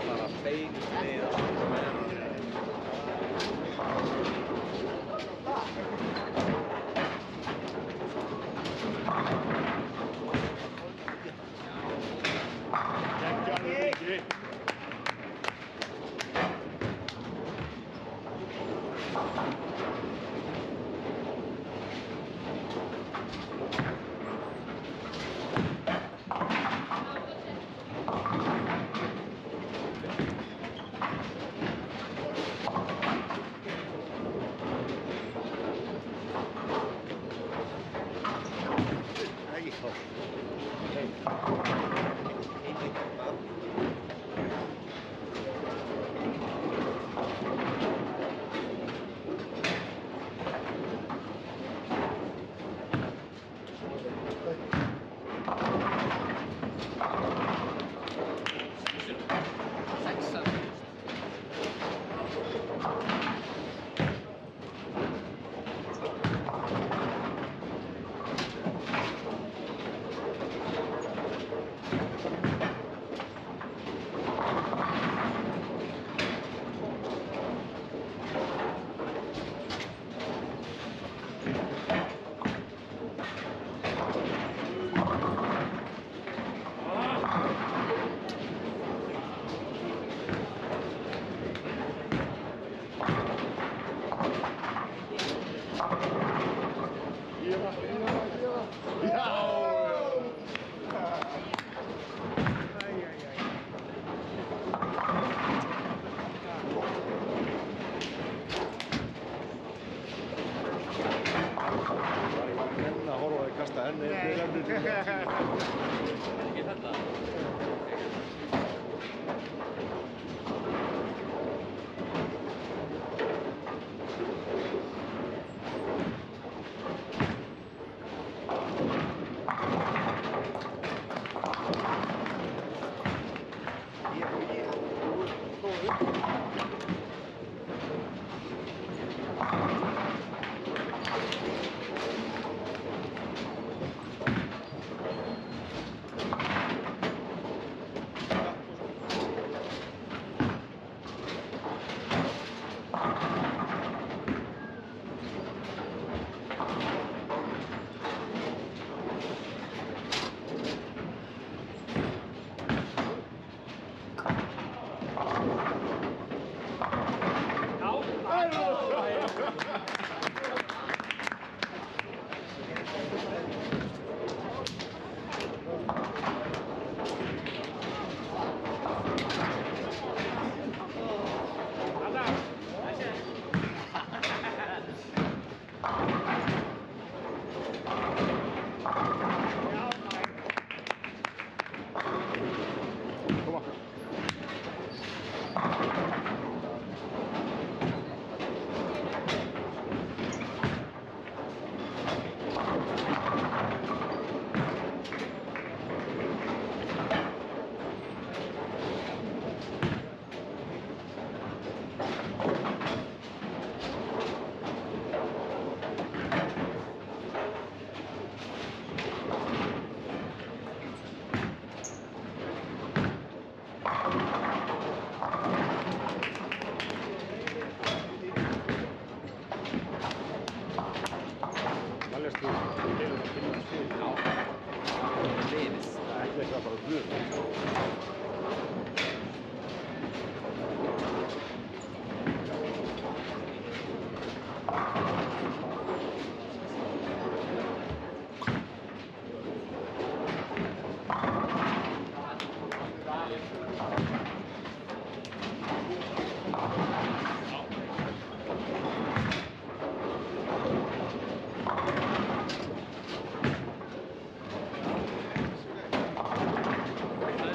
B: Bara bein leið allt sem er.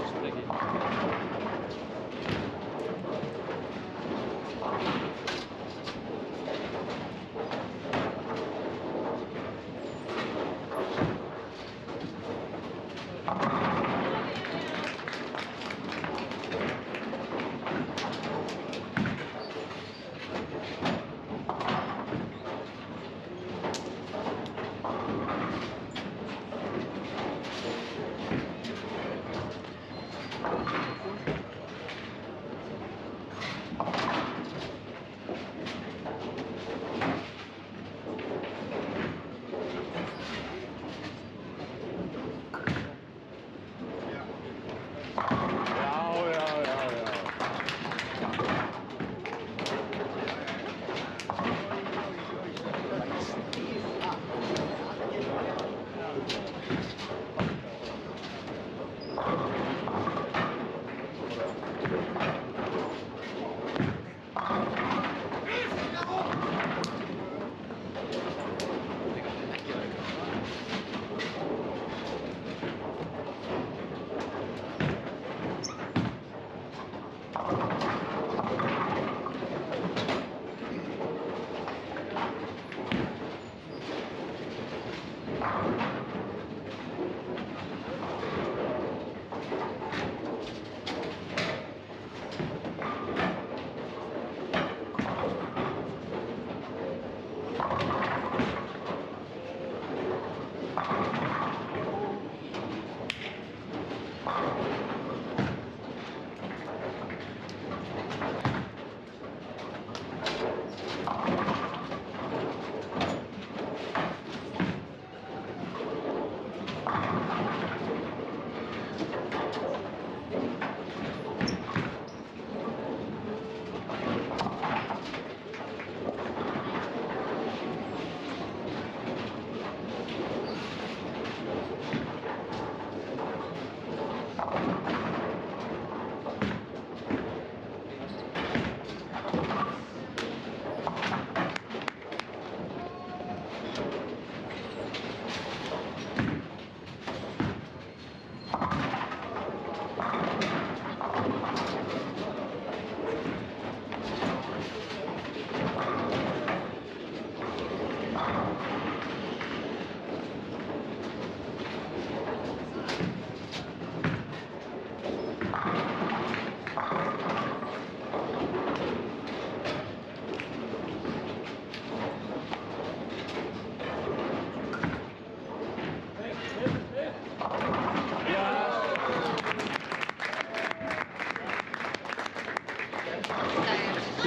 G: Það er ekki.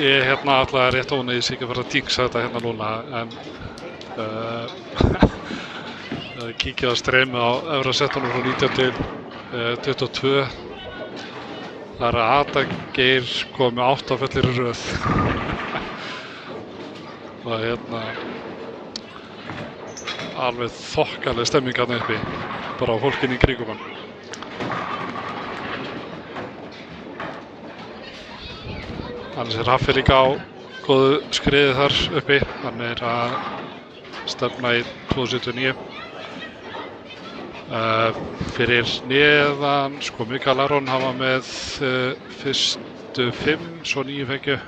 E: Ég ætlaði rétt óna ég sé ekki að fara að tíksa þetta hérna núna en kíkja á streymi á efra settunum frá 19 til 22. Það er að Adageir komið með 8 fellir í röð. Og alveg þokkaleg stemming þarna uppi bara á fólkinu í kringum hann. Annars er Haffi líka á góðu skriði þar uppi, hann er að stefna í 279. Fyrir neðan, sko Mikael Aron, hann var með fyrstu 5, svo 9 fengju.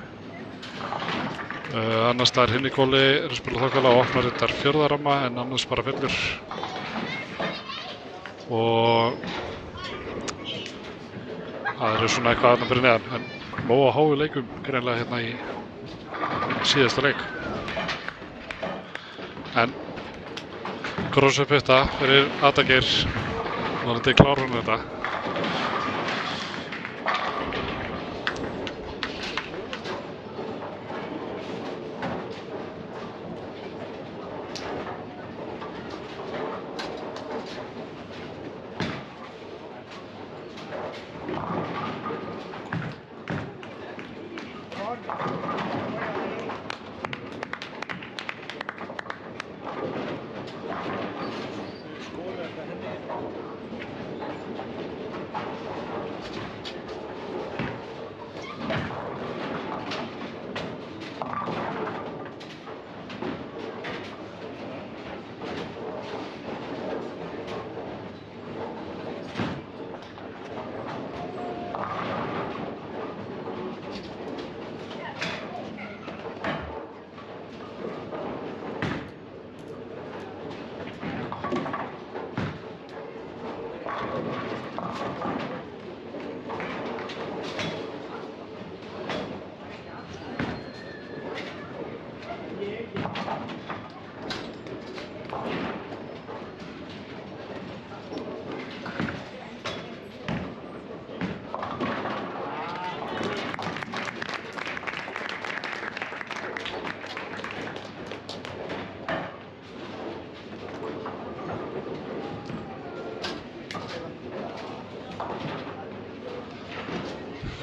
E: Annars staðar Hinni Kóli er að spila þokkalega og opnar þetta 4. ramma en annars bara fellur. Og það eru svona eitthvað þarna fyrir neðan. En nóg að háu leikum greinlega hérna í síðasta leik. En cross-up hitta fyrir Adageir, vonandi klárar hann þetta.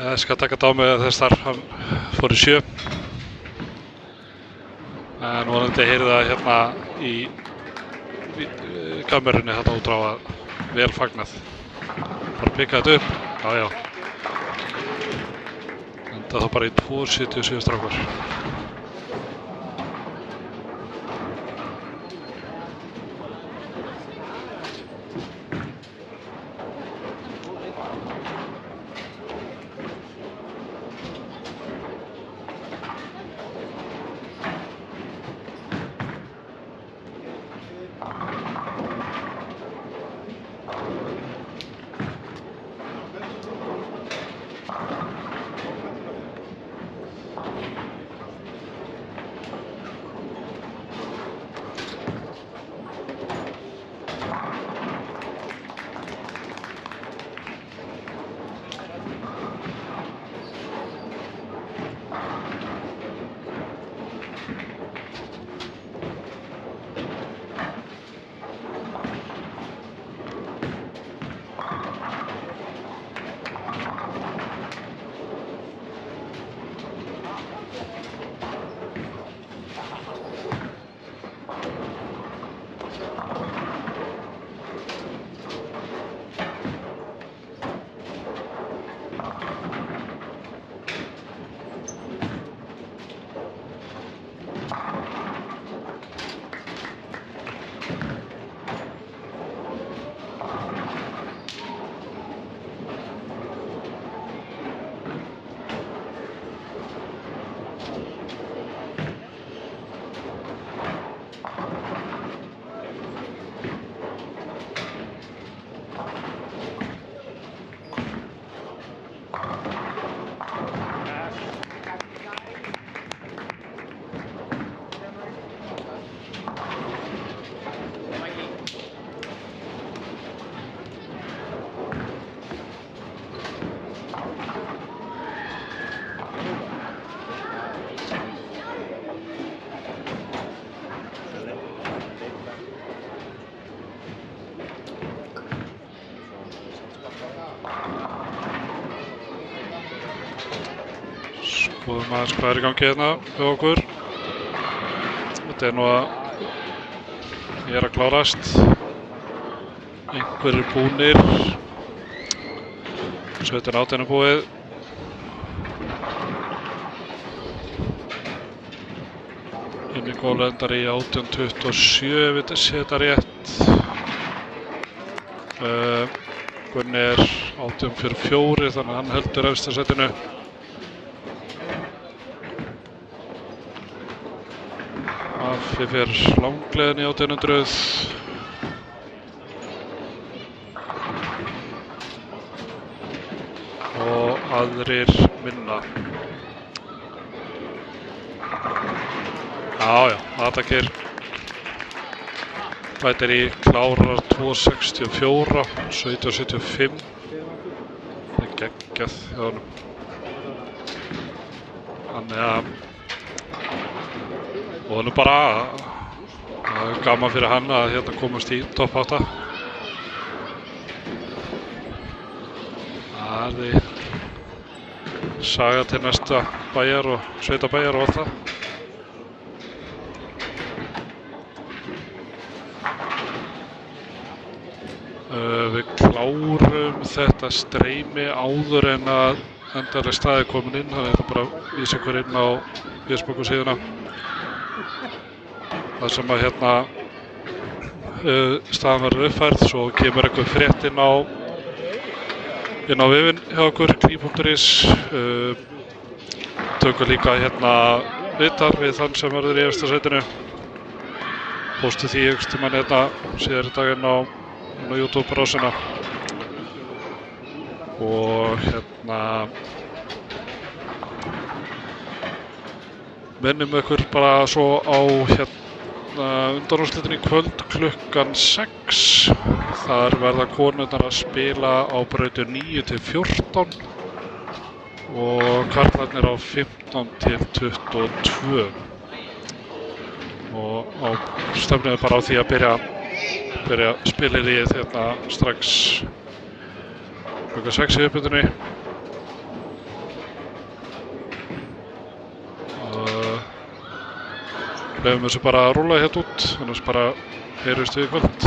E: Ég skal taka þetta á mig þess þar hann fór í 7. En vonandi heyrði það hérna í kamerunni þarna út á að vel fagnað. Bara pikka þetta upp. Já, já. Enda þá bara í 2.77 strákar. Skoðum aðeins hvað er í gangi hérna hjá okkur. Þetta er nú að ég er að klárast. Einhverjir búnir. 17-18 er búið. Inni gólu endar í 18-27 ef við sé þetta rétt. Gunni er 18-44 þannig að hann heldur efsta sætinu. Affi fer langleiðin í 1800 og aðrir minna. Já, aðtakir bætir í klárar 264, 1775. Það er geggjað hjá honum. Þannig að og það er bara gaman fyrir hann að hérna komast í topp 8. Það er saga til næsta bæjar og sveitabæjar og allt það. Við klárum þetta streymi áður en að endanlega staði komin inn, þannig að það bara vísa ykkur inn á Facebook síðuna. Það sem að hérna staðan verður uppfærð, svo kemur eitthvað frétt inn á vefinn hjá okkur, kli.is. Tökum líka hérna viðtal við þann sem verður í efsta sætinu. Póstu því einhvers tímann hérna síðar í daginn á YouTube-rásina. Og hérna minnum ykkur bara svo á hérna undanúrslitin í kvöld klukkan 6. Þar verða konurnar að spila á brautu 9-14 og karlarnir á 15-22. Og stefnum við bara á því að byrja spilið hérna strax klukkan 6 í uppbytunni. Leifum þessu bara að rúlla hérna út, annars bara heyrjumst við í kvöld.